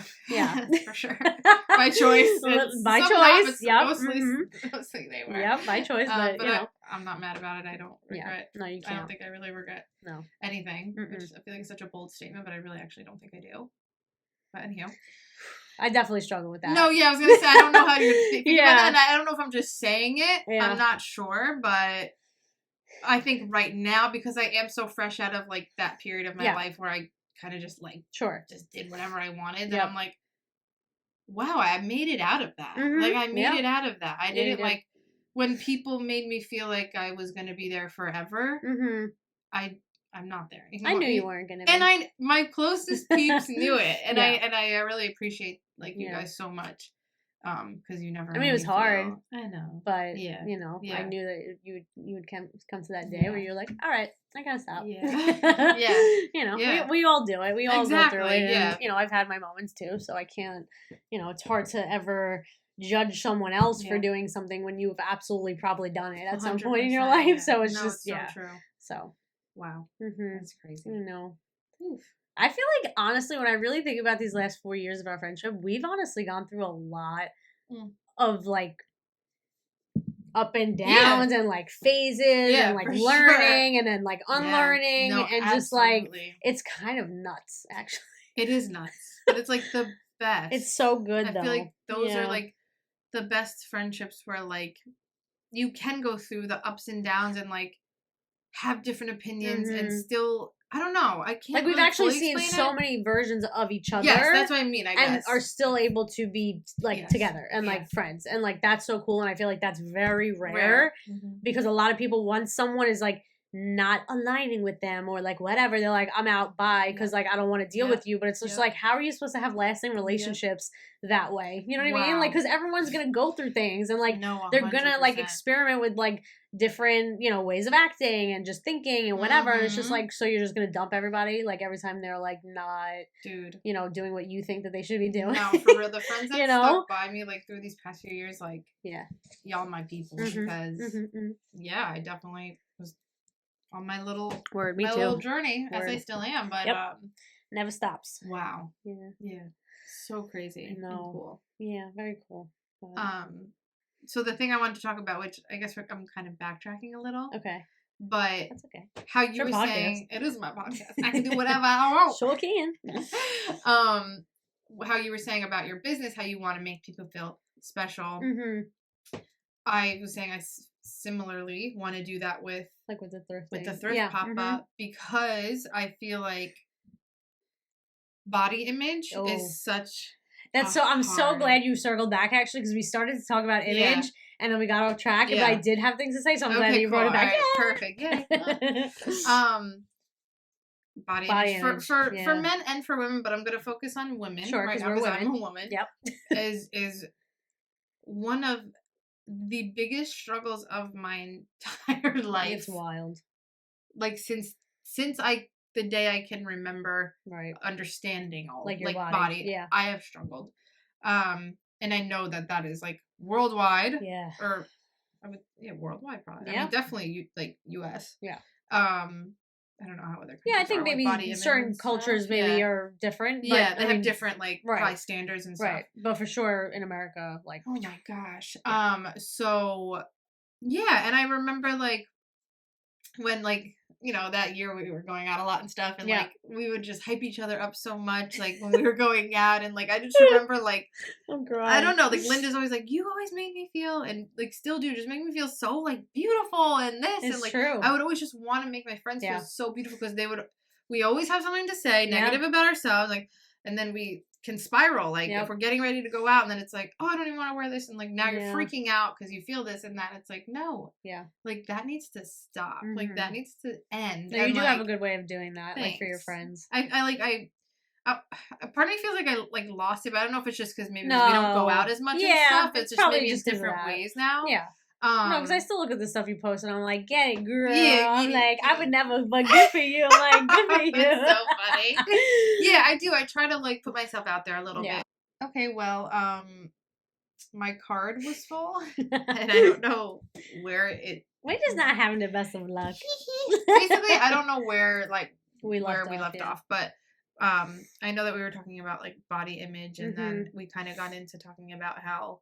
for sure, by choice. By choice. Yep. Mostly they were. Yep, by choice. But I'm not mad about it. I don't regret. No, you can't. I don't think I really regret. Anything. Which I feel like it's such a bold statement, but I really actually don't think I do. But anyhow. I definitely struggle with that. No, I was gonna say I don't know how you're thinking about that, and I don't know if I'm just saying it. Yeah. I'm not sure, but I think right now because I am so fresh out of like that period of my life where I kind of just like just did whatever I wanted, that I'm like, wow, I made it out of that. Mm-hmm. Like I made it out of that. I didn't like when people made me feel like I was gonna be there forever. Mm-hmm. I'm not there. I knew you weren't gonna be. And my closest peeps knew it. And I really appreciate like you guys so much. Because you never. I mean, it was hard. I know, but I knew that you would come to that day where you're like, all right, I gotta stop. We all do it. We all go through it. And, I've had my moments too, so I can't. It's hard to ever judge someone else for doing something when you've absolutely probably done it at some point in your life. So it's just so true. So. Wow. Mm-hmm. That's crazy. I know. I feel like, honestly, when I really think about these last 4 years of our friendship, we've honestly gone through a lot of, like, up and downs and, like, phases and, like, learning and then, like, unlearning and just, like, it's kind of nuts, actually. It is nuts. But it's, like, the best. It's so good, though. I feel like those are, like, the best friendships where, like, you can go through the ups and downs and, like, have different opinions and still I don't know. I can't Like, we've really actually fully seen explain so it. many versions of each other. Yes, that's what I mean, I and guess. are still able to be, like, Yes. together and, like, Yes. friends. And, like, that's so cool. And I feel like that's very rare. Mm-hmm. Because a lot of people, once someone is, like, not aligning with them or, like, whatever, they're like, I'm out, bye, because, like, I don't want to deal with you. But it's just like, how are you supposed to have lasting relationships that way? You know what I mean? Like, because everyone's going to go through things. And, like, No, they're going to, like, experiment with, like, different, you know, ways of acting and just thinking and whatever. And it's just like, so you're just gonna dump everybody, like, every time they're, like, not, dude, you know, doing what you think that they should be doing. No, for real, the friends that you know? stuck by me, like, through these past few years, like, y'all my people. Mm-hmm. Because I definitely was on my little little journey, as I still am. But never stops. Wow. Yeah, so crazy. No, and cool. Yeah, very cool. So the thing I wanted to talk about, which I guess I'm kind of backtracking a little. Okay. But that's okay. How you were saying, it is my podcast. I can do whatever I want. Sure can. How you were saying about your business, how you want to make people feel special. Mm-hmm. I was saying I similarly want to do that with the thrift the thrift pop-up, because I feel like body image is such. That's so. I'm so glad you circled back, actually, because we started to talk about image and then we got off track. But I did have things to say, so I'm glad that you brought it back. Right, perfect. Yeah. Body image for men and for women, but I'm gonna focus on women right now because I'm a woman. Yep. is one of the biggest struggles of my entire life. It's wild. Like since the day I can remember, understanding all like your body. Yeah, I have struggled, and I know that is like worldwide. Yeah, or worldwide probably. Yeah, I mean, definitely U.S. Yeah. I don't know how other countries I think maybe certain cultures maybe are different. But, they have different high standards and stuff. Right, but for sure in America, like, oh my gosh. So and I remember when that year we were going out a lot and stuff, and we would just hype each other up so much, like when we were going out, and I just remember I don't know, Linda's always like, you always make me feel, and still do, just make me feel so beautiful and this, it's and true. I would always just want to make my friends feel so beautiful, because we always have something to say negative about ourselves, and then we can spiral, if we're getting ready to go out, and then it's like, oh, I don't even want to wear this, and now you're freaking out because you feel this and that. It's like, no, that needs to stop. That needs to end. No, you do have a good way of doing that, thanks. For your friends. I part of me feels like I lost it, but I don't know if it's just because maybe we don't go out as much and stuff. It's just maybe in different ways now. Yeah. No, because I still look at the stuff you post and I'm like, get it, girl. I'm like, I would never, but good for you. I'm like, good for you. It's so funny. Yeah, I do. I try to put myself out there a little bit. Okay, well, my card was full, and I don't know where it. We're just not having the best of luck. Basically, I don't know where we left off, but I know that we were talking about body image, and then we kind of got into talking about how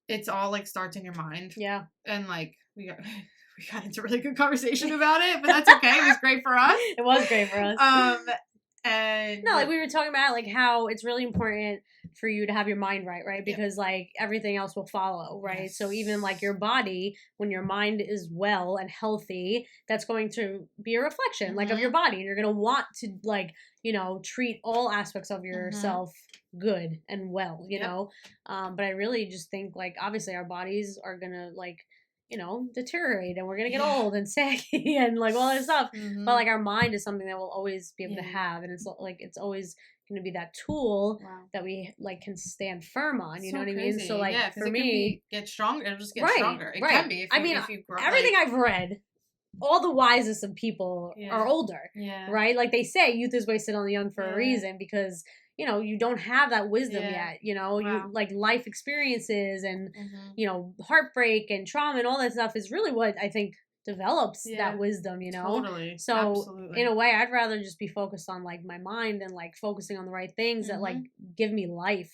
it's all starts in your mind. Yeah. And we got into a really good conversation about it, but that's okay. It was great for us. It was great for us. And no, we were talking about how it's really important for you to have your mind right? Because everything else will follow, right? Yes. So even your body, when your mind is well and healthy, that's going to be a reflection of your body, and you're going to want to treat all aspects of yourself good and well, you know. But I really just think obviously our bodies are going to deteriorate, and we're gonna get old and saggy and all that stuff. But our mind is something that we'll always be able to have, and it's it's always gonna be that tool that we can stand firm on. You know what I mean? So for me, get stronger. It'll just get stronger. It can be. If you grow, everything I've read, all the wisest of people are older. Yeah. Right? They say youth is wasted on the young for a reason, because you don't have that wisdom yet, you life experiences and, heartbreak and trauma and all that stuff is really what I think develops that wisdom, Totally. So absolutely. In a way, I'd rather just be focused on my mind and focusing on the right things that give me life,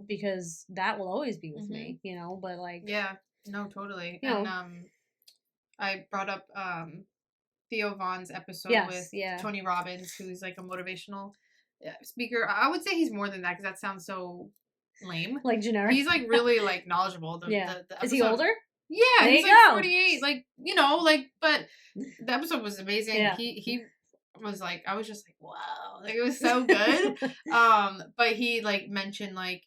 because that will always be with me, but yeah, no, totally. And, I brought up, Theo Vaughn's episode with Tony Robbins, who's a motivational speaker. I would say he's more than that, because that sounds so lame. Generic. He's really knowledgeable. The Is he older? Yeah, there he's you go. 48. But the episode was amazing. Yeah. He was like, I was just like, wow, like it was so good. But he like mentioned like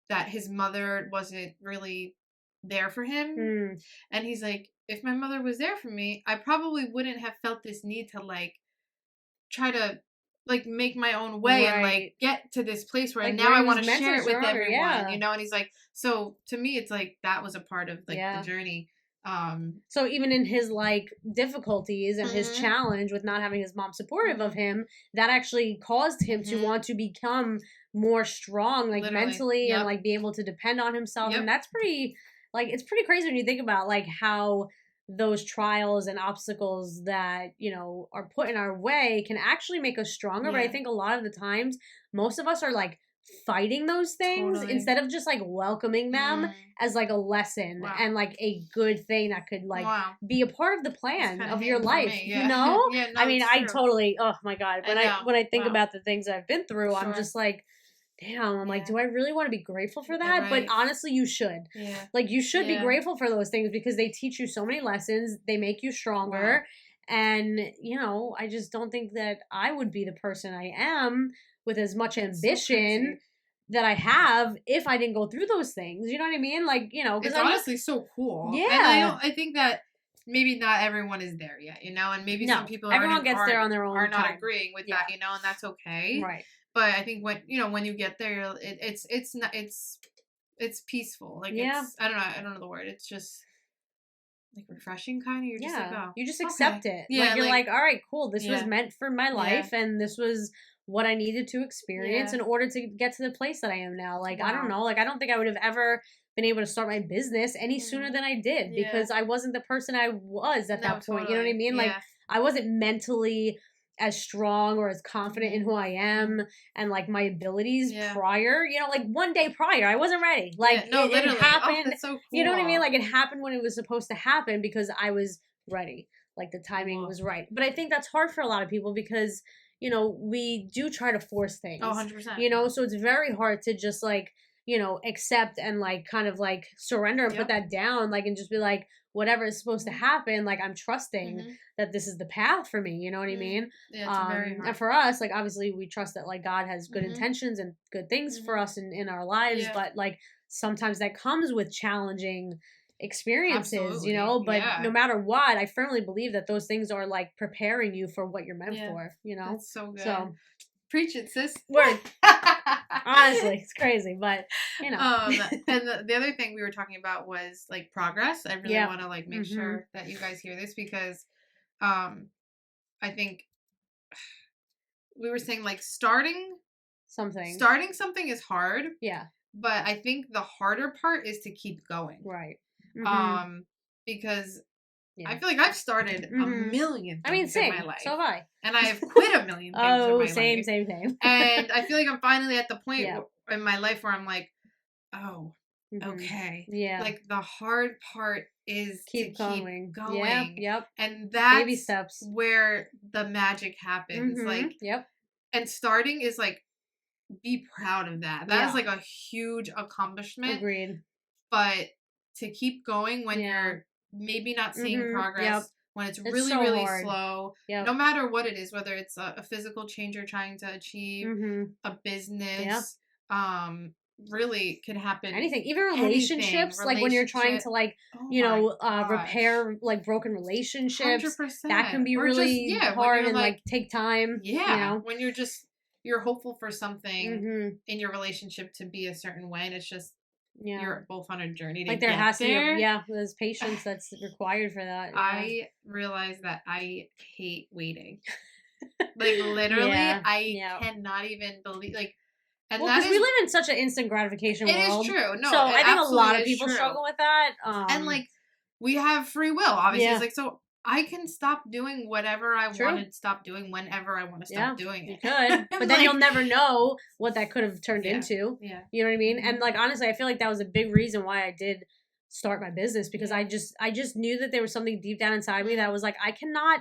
that his mother wasn't really there for him, Mm, and he's like, if my mother was there for me, I probably wouldn't have felt this need to like try to like make my own way and like right. get to this place where Like now where I he want was to mentally share it with stronger. everyone, Yeah. and he's like, so to me it's like that was a part of like the Yeah. journey. So even in his like difficulties and his Mhm, challenge with not having his mom supportive of mhm, him, that actually caused him to mhm, want to become more strong, like literally, mentally, and yep, like be able to depend on himself. And yep, that's pretty, like, it's pretty crazy when you think about like how those trials and obstacles that, are put in our way can actually make us stronger. But I yeah, think a lot of the times, most of us are like fighting those things totally. instead of just like welcoming them Mm, as like a lesson wow, and like a good thing that could like wow, be a part of the it's plan kind of of your hitting for life, me, you yeah. know? Yeah, I no, mean, it's I true. totally, oh my god, I know, when I think wow, about the things I've been through, I'm sure, just like, damn, I'm like, yeah, do I really want to be grateful for yeah, that? But right, honestly, you should. yeah, Like you should be yeah, grateful for those things because they teach you so many lessons, they make you wow, stronger. And, I just don't think that I would be the person I am with as much it's so ambition crazy. that I have if I didn't go through those things. You know what I mean? Like, because It's I look, honestly so cool, and yeah. I think that maybe not everyone is there yet, and maybe some No, people everyone gets there aren't on their are own not time. agreeing with that, Yeah, and that's okay. right. But I think when you get there, it's not it's peaceful. Like Yeah, I don't know the word. It's just like refreshing, kind of. You're just like, yeah. oh, You just okay, accept it. Like yeah, you're like like, all right, cool. This was yeah, meant for my yeah, life, and this was what I needed to experience yeah. in order to get to the place that I am now. Like I don't Wow. know. Like I don't think I would have ever been able to start my business any sooner Hmm. than I did Yeah. because I wasn't the person I was at No, that point. You know what I totally. mean? Like Yeah. I wasn't mentally as strong or as confident in Hmm. who I am Hmm. and like my abilities Yeah. prior, like one day prior, I wasn't ready. Like Yeah. No, it literally. Oh, happened, that's so you know what I mean? cool. Like it happened when it was supposed to happen because I was ready. Like the timing Whoa. was right. But I think that's hard for a lot of people because, we do try to force Oh, things, 100%. so it's very hard to just like, accept and like kind of like surrender and put Yep. that down, like, and just be like, whatever is supposed to Hmm. happen, like I'm trusting Hmm. that this is the path for me, you know what I Mm. mean? Yeah, it's very And hard. for us, like obviously we trust that like God has good Hmm. intentions and good things for Hmm. us in our lives, Yeah. but like sometimes that comes with challenging experiences, Absolutely. but no Yeah. matter what, I firmly believe that those things are like preparing you for what you're meant Yeah. for. That's so good. So, Preach it, sis. word, honestly, it's crazy, but you know. um, and the other thing we were talking about was like progress. I really Yep. want to like make Mhm. sure that you guys hear this because um I think we were saying like Something. starting something is hard, Yeah. but I think the harder part is to keep going. Right. Mhm. Um because I Yeah. feel like I've started a Mhm. million I mean, things in my same. So life have I. and I have quit a million things in Oh, my same, life. same, same. And I feel like I'm finally at the point Yeah. in my life where I'm like, oh, Mhm. okay. Yeah. Like the hard part is to Keep keep going. Yep. going. Yep. And Baby that's steps. where the magic happens. Mhm. Like, Yep. and starting is like, be proud of that. That is Yeah. like a huge accomplishment. Agreed. But to keep going when Yeah. you're maybe not seeing Mhm. Yep. progress, when it's It's really, so really hard. slow, Yep. no matter what it is, whether it's a physical change you're trying to achieve, Mhm. a Yeah. business, really could happen. Anything, even Anything, relationships, like when you're trying relationship. to like, Oh my gosh. repair like broken relationships, that can 100%. be Or just, really yeah, when hard you're and like, like take time, yeah, when you're hopeful for something Mhm. in your relationship to be a certain way, and it's just, Yeah. you're both on a journey to Like there get has to be there. there's patience that's required for that. Yeah. I realize that I hate waiting. Like literally, Yeah. I Yeah. cannot even believe like, and Well, that because we is live in such an instant gratification it is world. true. No, So it I think a absolutely lot of is people true. struggle with that. And like we have free will, obviously. It's Yeah. like so I can stop doing whatever I want True. to stop doing whenever I want to Yeah, stop doing you it. could, but And then like, you'll never know what that could have turned yeah, into. yeah, You know what I mean? hmm And like honestly, I feel like that was a big reason why I did start my business because yeah, I just knew that there was something deep down inside me that mm. was like I cannot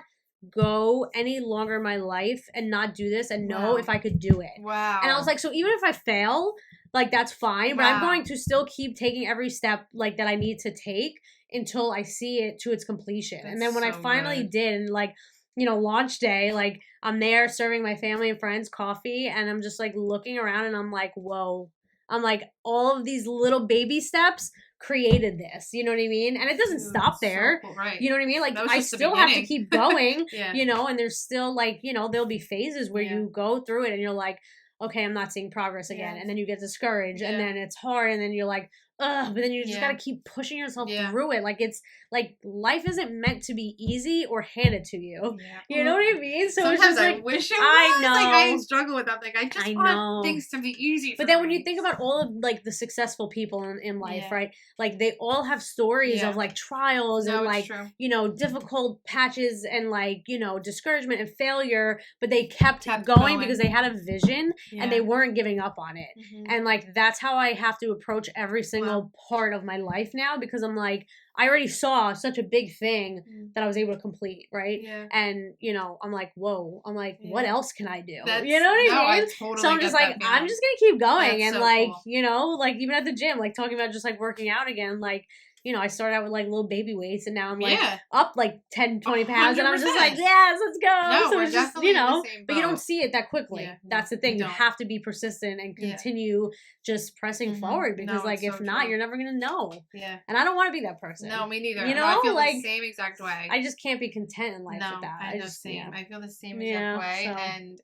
go any longer in my life and not do this and know Wow, if I could do it. And I was wow, like, so even if I fail, like that's fine, but I'm going wow, to still keep taking every step like that I need to take until I see it to its completion. And then that's when I so finally good. did and like launch day, like I'm there serving my family and friends coffee, and I'm just like looking around and I'm like, whoa. I'm like, all of these little baby steps created this. You know what I mean? And it doesn't Dude, stop so there. cool. Right. You know what I mean? Like, That was I just the still have to beginning. keep going, Yeah. and there's still like, there'll be phases where Yeah. you go through it and you're like, okay, I'm not seeing progress again. Yeah. And then you get discouraged and Yeah. then it's hard and then you're like, ugh, but then you just Yeah. gotta keep pushing yourself Yeah. through it. Like, it's like life isn't meant to be easy or handed to you. Yeah. You know what I mean? So Sometimes it's just I like, wish it was. I know. Like, I struggle with that. Like, I just I want know. things to be easy. But then when you think about all of like the successful people in life, Yeah. right? Like they all have stories Yeah. of like trials No, and it's like, true. difficult patches and like, discouragement and failure, but they kept Kept going going. because they had a vision Yeah. and they weren't giving up on it. Mhm. And like that's how I have to approach every single part of my life now, because I'm like, I already saw such a big thing that I was able to complete, right? Yeah. And I'm like, whoa, I'm like, what Yeah. else can I do? That's, You know what no, I mean? I totally So I'm get just that like, feeling. I'm just gonna keep going. That's And so like, cool. like even at the gym, like talking about just like working out again, like, I started out with like little baby weights and now I'm like Yeah. up like 10, 20 pounds and I'm just like, 100%. yes, let's go. No, So we're it's just, definitely in the same but you don't boat. see it that quickly. Yeah, no, That's the you thing. You don't. have to be persistent and Yeah. continue just pressing Mhm. forward, because No, like it's if so not, true. you're never gonna know. Yeah. And I don't want to be that person. No, me neither. You No, I know, feel like the same exact way. I just can't be content in life No, with that. I know, just same. yeah. I feel the same Yeah, exact way. so- And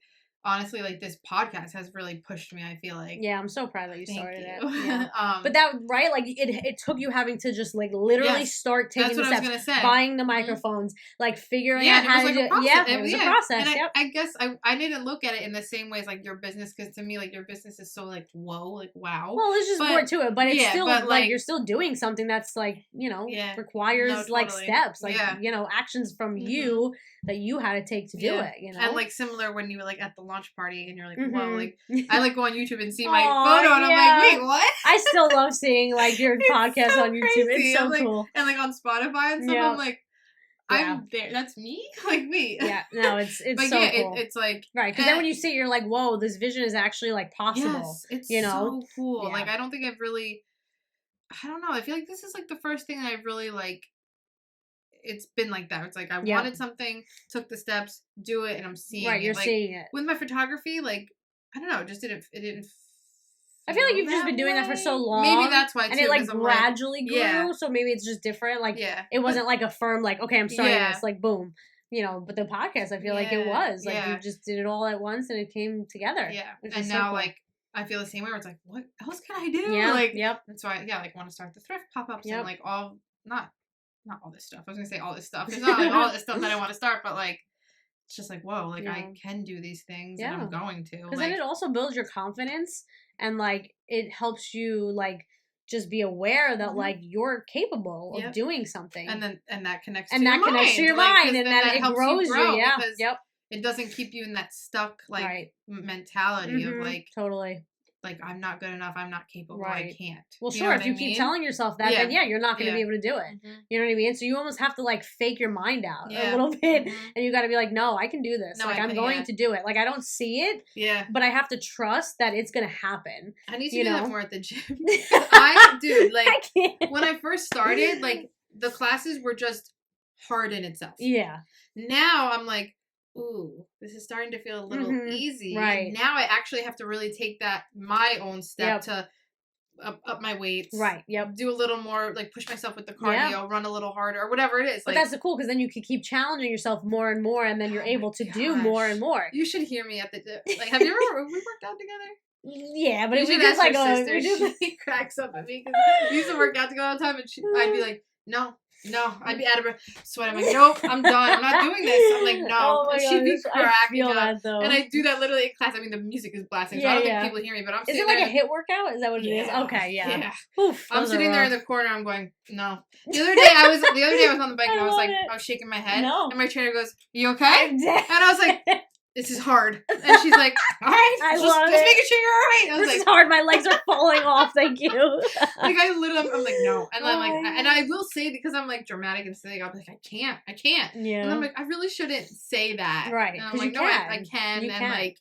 honestly, like this podcast has really pushed me. I feel like. Yeah, I'm so proud that you Thank started you. it. Yeah. But that, right? Like it took you having to just like literally Yes, start taking that's the what I steps, was gonna say. buying the Mhm. microphones, like figuring Yeah, out and it how was to like a do. process. Yeah, it was a process. And Yep. I guess I didn't look at it in the same way as like your business, because to me, like your business is so like whoa, like wow. Well, there's just But- more to it, but it's yeah, still but, like like- you're still doing something that's like Yeah. requires No, like totally. steps, like Yeah. actions from Mhm. you that you had to take to do Yeah. it. You know, And like similar when you were like at the launch party and you're like, Mhm. whoa, like I like go on YouTube and see my Aw, photo and I'm yeah. like, wait, what? I still love seeing like your It's podcast so on YouTube. crazy. It's so I'm like- cool. And like on Spotify and stuff, Yeah. I'm like, Yeah. I'm there. That's me? Like me. Yeah, no, it's But so yeah, cool. it's like Right, because then when you see it, you're like, whoa, this vision is actually like possible. yes, it's you know? so cool. Yeah. Like I don't think I've really I don't know. I feel like this is like the first thing that I've really like it's been like that. It's like I Yeah. wanted something, took the steps, do it, and I'm seeing Right, it. you're like, seeing it. with my photography, like I don't know, it didn't I feel like feel you've just been doing that for so way. long. Maybe that's why too. And it like 'cause I'm gradually grew, yeah. so maybe it's just different. Like yeah. it wasn't like a firm, like, okay, I'm starting Yeah. this, like boom. But the podcast, I feel like it Yeah, was. Like yeah. you just did it all at once and it came together. Yeah. which And is so now cool. like I feel the same way where it's like, what else can I do? Yeah. Like Yep. that's why like want to start the thrift pop-ups Yep. and like all not all this stuff. I was gonna say all this stuff. It's not like all this stuff that I want to start, but like it's just like, whoa, like Yeah. I can do these things Yeah. and I'm going to. Because Like, then it also builds your confidence and like it helps you like just be aware that Mhm. like you're capable of Yep. doing something. and that connects and to that your connects mind. to your Like, 'cause mind and then then it helps grows you. grow Yeah. because Yep. it doesn't keep you in that stuck like Right. mentality of Mhm. Totally. like I'm not good enough, I'm not capable, Right. I can't. Well, You sure. know If what you I keep mean? telling yourself that, then Yeah. you're not going to be Yeah. able to do it. Mhm. You know what I mean? So you almost have to like fake your mind out Yeah. a little bit, Mhm. and you got to be like, no, I can do this. No, like I I'm can, going yeah. to do it. Like I don't see it, Yeah. but I have to trust that it's going to happen. I need to You do that know? more at the gym. Dude, like I can't. when I first started, like the classes were just hard in itself. Yeah. Now I'm like, ooh, this is starting to feel a little Mhm. easy. Right. And now I actually have to really take that my own step Yep. to up my weights. Right. Yep. Do a little more, like push myself with the cardio, run a little harder, or whatever it is. But Like that's the cool because then you can keep challenging yourself more and more, and then you're Oh able my to do more and gosh. more. You should hear me at the like. Have you ever we worked out together? Yeah, but You we should just ask like your we sister. do. She cracks up at me because we used to work out together all the time, and I'd be like, no. I'd be out of breath, sweating. I'm like, nope, I'm done. I'm not doing this. I'm like, no. Oh my And she'd be gosh, I cracking feel up. that though. And I do that literally in class. I mean, the music is blasting, so I Yeah, don't yeah. think people hear me. But I'm Is sitting it like there. a hit workout? Is that what it is? Yeah. Okay, yeah. Yeah. Oof, I'm those are sitting there in rough. the corner. I'm going, no. The other day I was on the bike and I was love like, it. I was shaking my head. No. And my trainer goes, "You okay?" I'm dead. And I was like, "This is hard." And she's like, "All right, I just love just it. making sure you're all right." I was This is like, hard. My legs are falling off. Thank you. like I literally, I'm like, no, and I'm Oh like, my and I will say because I'm like dramatic and silly, I'll be like, I can't, Yeah. and I'm like, I really shouldn't say that, Right, And I'm 'cause like, you no, can. I can, You and can. like,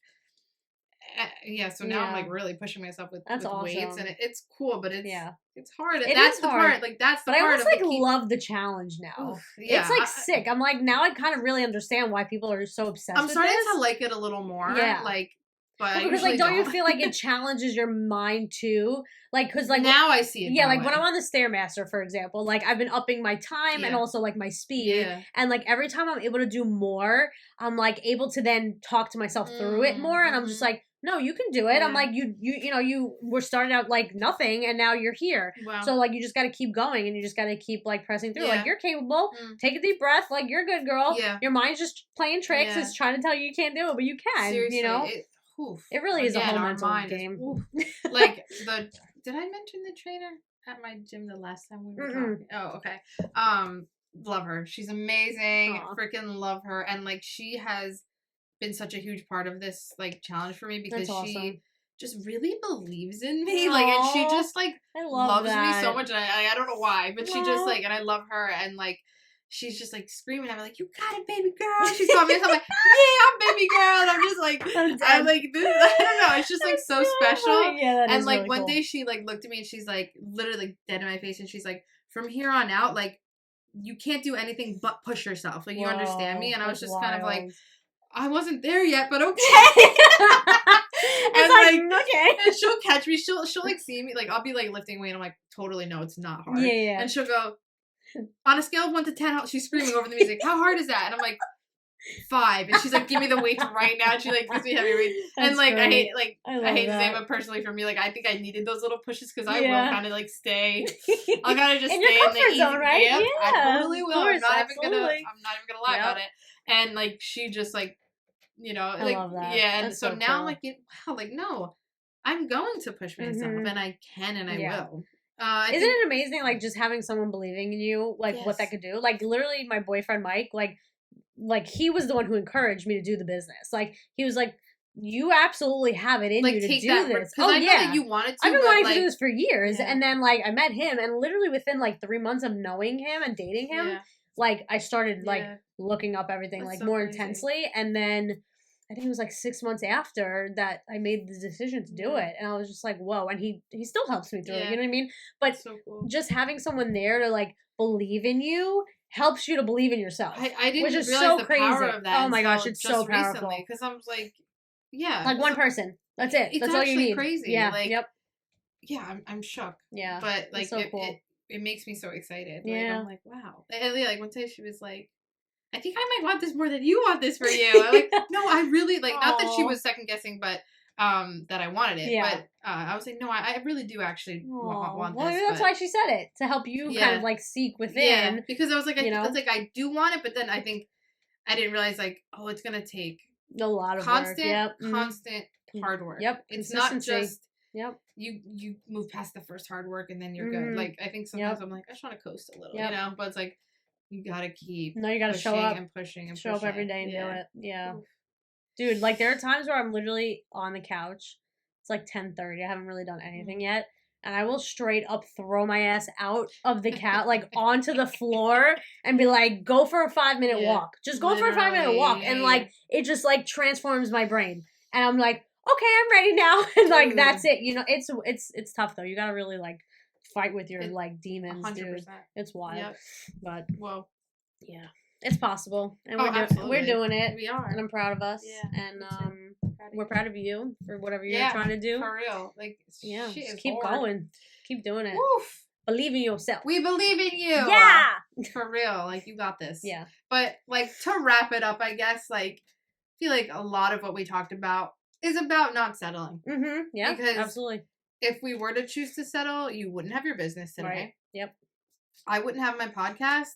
yeah, so now I'm like really pushing myself That's with weights, awesome. and it's cool, but it's hard. And It that's is the hard. part, like that's the But I part almost of like the keep. love the challenge now. Oof, It's yeah, like sick. I'm like, now I kind of really understand why people are so obsessed I'm with starting this. to like it a little more. Yeah. Like, but Well, I because like, usually don't you don't. feel like it challenges your mind too? Like, because like Now I see it. yeah, that like way. when I'm on the Stairmaster, for example, like I've been upping my time and also like my speed, and like every time I'm able to do more, I'm like able to then talk to myself through it more, and I'm just like, no, you can do it. I'm like, you were started out like nothing, and now you're here. Wow. So like, you just got to keep going, and you just got to keep like pressing through. Like you're capable. Take a deep breath. Like you're a good girl. Yeah. Your mind's just playing tricks. It's trying to tell you you can't do it, but you can. Seriously, you know. It really is a whole mental game. Like did I mention the trainer at my gym the last time we were talking? Oh, okay. Love her. She's amazing. Freaking love her. And like she has been such a huge part of this like challenge for me because she just really believes in me. Like, and she just like loves me so much. And I don't know why, but she just like, and I love her, and like she's just like screaming at me like, "You got it, baby girl!" She's calling me, and I'm like, "Yeah, I'm baby girl." And I'm just like, I'm like this. I don't know. It's just like so special. Yeah, and like really one cool. day she like looked at me and she's like literally like, dead in my face, and she's like, "From here on out, like you can't do anything but push yourself. Like you understand me?" And I was just kind of like, I wasn't there yet, but okay. And like, okay. And she'll catch me. She'll like see me. Like I'll be like lifting weight. And I'm like, totally no, it's not hard. Yeah. And she'll go, on a scale of 1 to 10, she's screaming over the music. How hard is that? And I'm like, 5. And she's like, give me the weights right now. And she like gives me heavy weights. And like great. I hate to say, but personally for me, like I think I needed those little pushes because I will kind of like stay. I'll kind of just in stay your comfort in the zone, right? Yeah, I totally will. Course, I'm not even gonna lie about it. And like she just like, you know, I like love that. yeah. And That's so so now cool. I'm like, wow, like no, I'm going to push myself, and I can, and I will. Isn't it amazing, like, just having someone believing in you, like, what that could do? Like, literally, my boyfriend, Mike, like, he was the one who encouraged me to do the business. Like, he was like, you absolutely have it in you to do this. Oh, I know that you wanted to. I've been wanting to do this for years. And then, like, I met him, and literally within, like, 3 months of knowing him and dating him, like, I started, like, looking up everything, like, more intensely. And then I think it was like 6 months after that I made the decision to do it. And I was just like, whoa. And he still helps me through it. You know what I mean? But so cool. Just having someone there to like believe in you helps you to believe in yourself. I didn't which is realize so the crazy. power of that. Oh my gosh, it's so powerful. Because I was like, yeah. Like one person. That's it. That's all you need. It's crazy. Yeah. Like, yeah, I'm shook. Yeah. But like so cool. it makes me so excited. Yeah. Like, I'm like, wow. And like one day she was like, I think I might want this more than you want this for you. I'm like, no, I really like. Not that she was second guessing, but that I wanted it. Yeah. But I was like, no, I really do actually want this. Well, that's why she said it, to help you kind of like seek within. Yeah, because I was like, it's like I do want it, but then I think I didn't realize like, oh, it's gonna take a lot of constant, work. constant hard work. Yep, it's not just. Yep. You move past the first hard work and then you're good. Like I think sometimes I'm like, I just want to coast a little, you know. But it's like. You gotta keep. No, you gotta show up and pushing and show up every day and do it. Yeah, dude. Like there are times where I'm literally on the couch. It's like 10:30. I haven't really done anything yet, and I will straight up throw my ass out of the couch, like onto the floor, and be like, "Go for a 5-minute walk. Just go for a 5-minute walk," and like it just like transforms my brain, and I'm like, "Okay, I'm ready now," and like that's it. You know, it's tough though. You gotta really like. Fight with your like demons, 100%. Dude. It's wild, but yeah, it's possible, and we're doing it. We are, and I'm proud of us. Yeah, and we're proud of you for whatever you're trying to do. For real, like just keep going, keep doing it. Woof. Believe in yourself. We believe in you. Yeah, for real. Like you got this. Yeah, but like to wrap it up, I guess like I feel like a lot of what we talked about is about not settling. Mm-hmm. Yeah, because absolutely. If we were to choose to settle, you wouldn't have your business today. Right. Yep. I wouldn't have my podcast.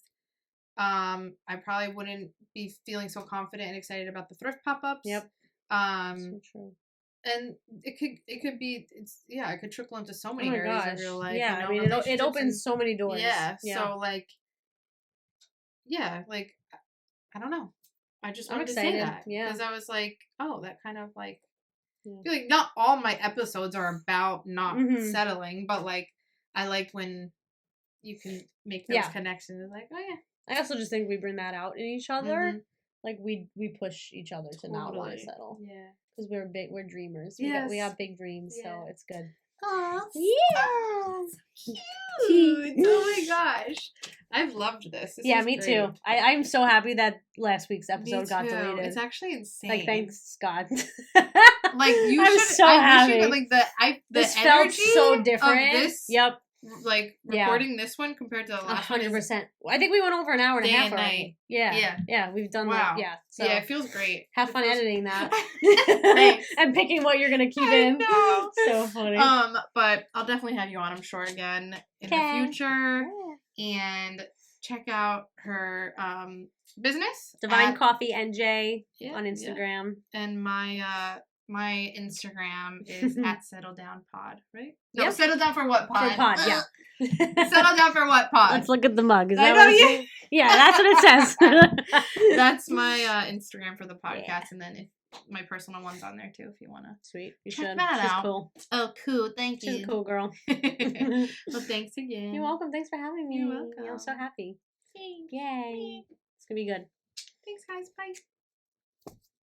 I probably wouldn't be feeling so confident and excited about the thrift pop-ups. Yep. So true. And it could be it could trickle into so many areas of your life. Yeah, you know, I mean it opens so many doors. Yeah. So like I don't know. I just wanted to say that. Yeah. Because I was like, oh, that kind of like I feel like not all my episodes are about not settling, but like I like when you can make those connections. Like, oh yeah. I also just think we bring that out in each other. like we push each other to not want to settle. Yeah. Because we're dreamers. Yes. We have big dreams, Yeah. so it's good. Aw, Yeah. cute. Oh my gosh. I've loved this. This Yeah, is me great. too. I'm so happy that last week's Me episode got too. deleted. It's actually insane. Like, thanks God. Like you I'm should. so I happy. wish you could, like this the felt energy so different. Of this, yep. Like Yeah. recording this one compared to the last 100%. I think we went over an hour and a day half and already. night. Yeah. Yeah. We've done Wow. that. Yeah. So Yeah, it feels great. have fun editing that. Thanks. And picking what you're gonna keep I in. know. So funny. But I'll definitely have you on, I'm sure, again in the future. And check out her business. Divine Coffee NJ on Yeah. Instagram. And my Instagram is at Settle Down Pod, right? No, Yep. Settle Down for What Pod? For pod, yeah. Settle Down for What Pod? Let's look at the mug. Is I that know what you. it's Yeah, that's what it says. That's my Instagram for the podcast, Yeah. and then my personal one's on there too if you want to. Sweet. You Check should. that She's out. cool. Oh, cool. Thank you. She's a cool girl. Well, thanks again. You're welcome. Thanks for having me. You're welcome. I'm so happy. Thanks. Yay. It's going to be good. Thanks, guys. Bye.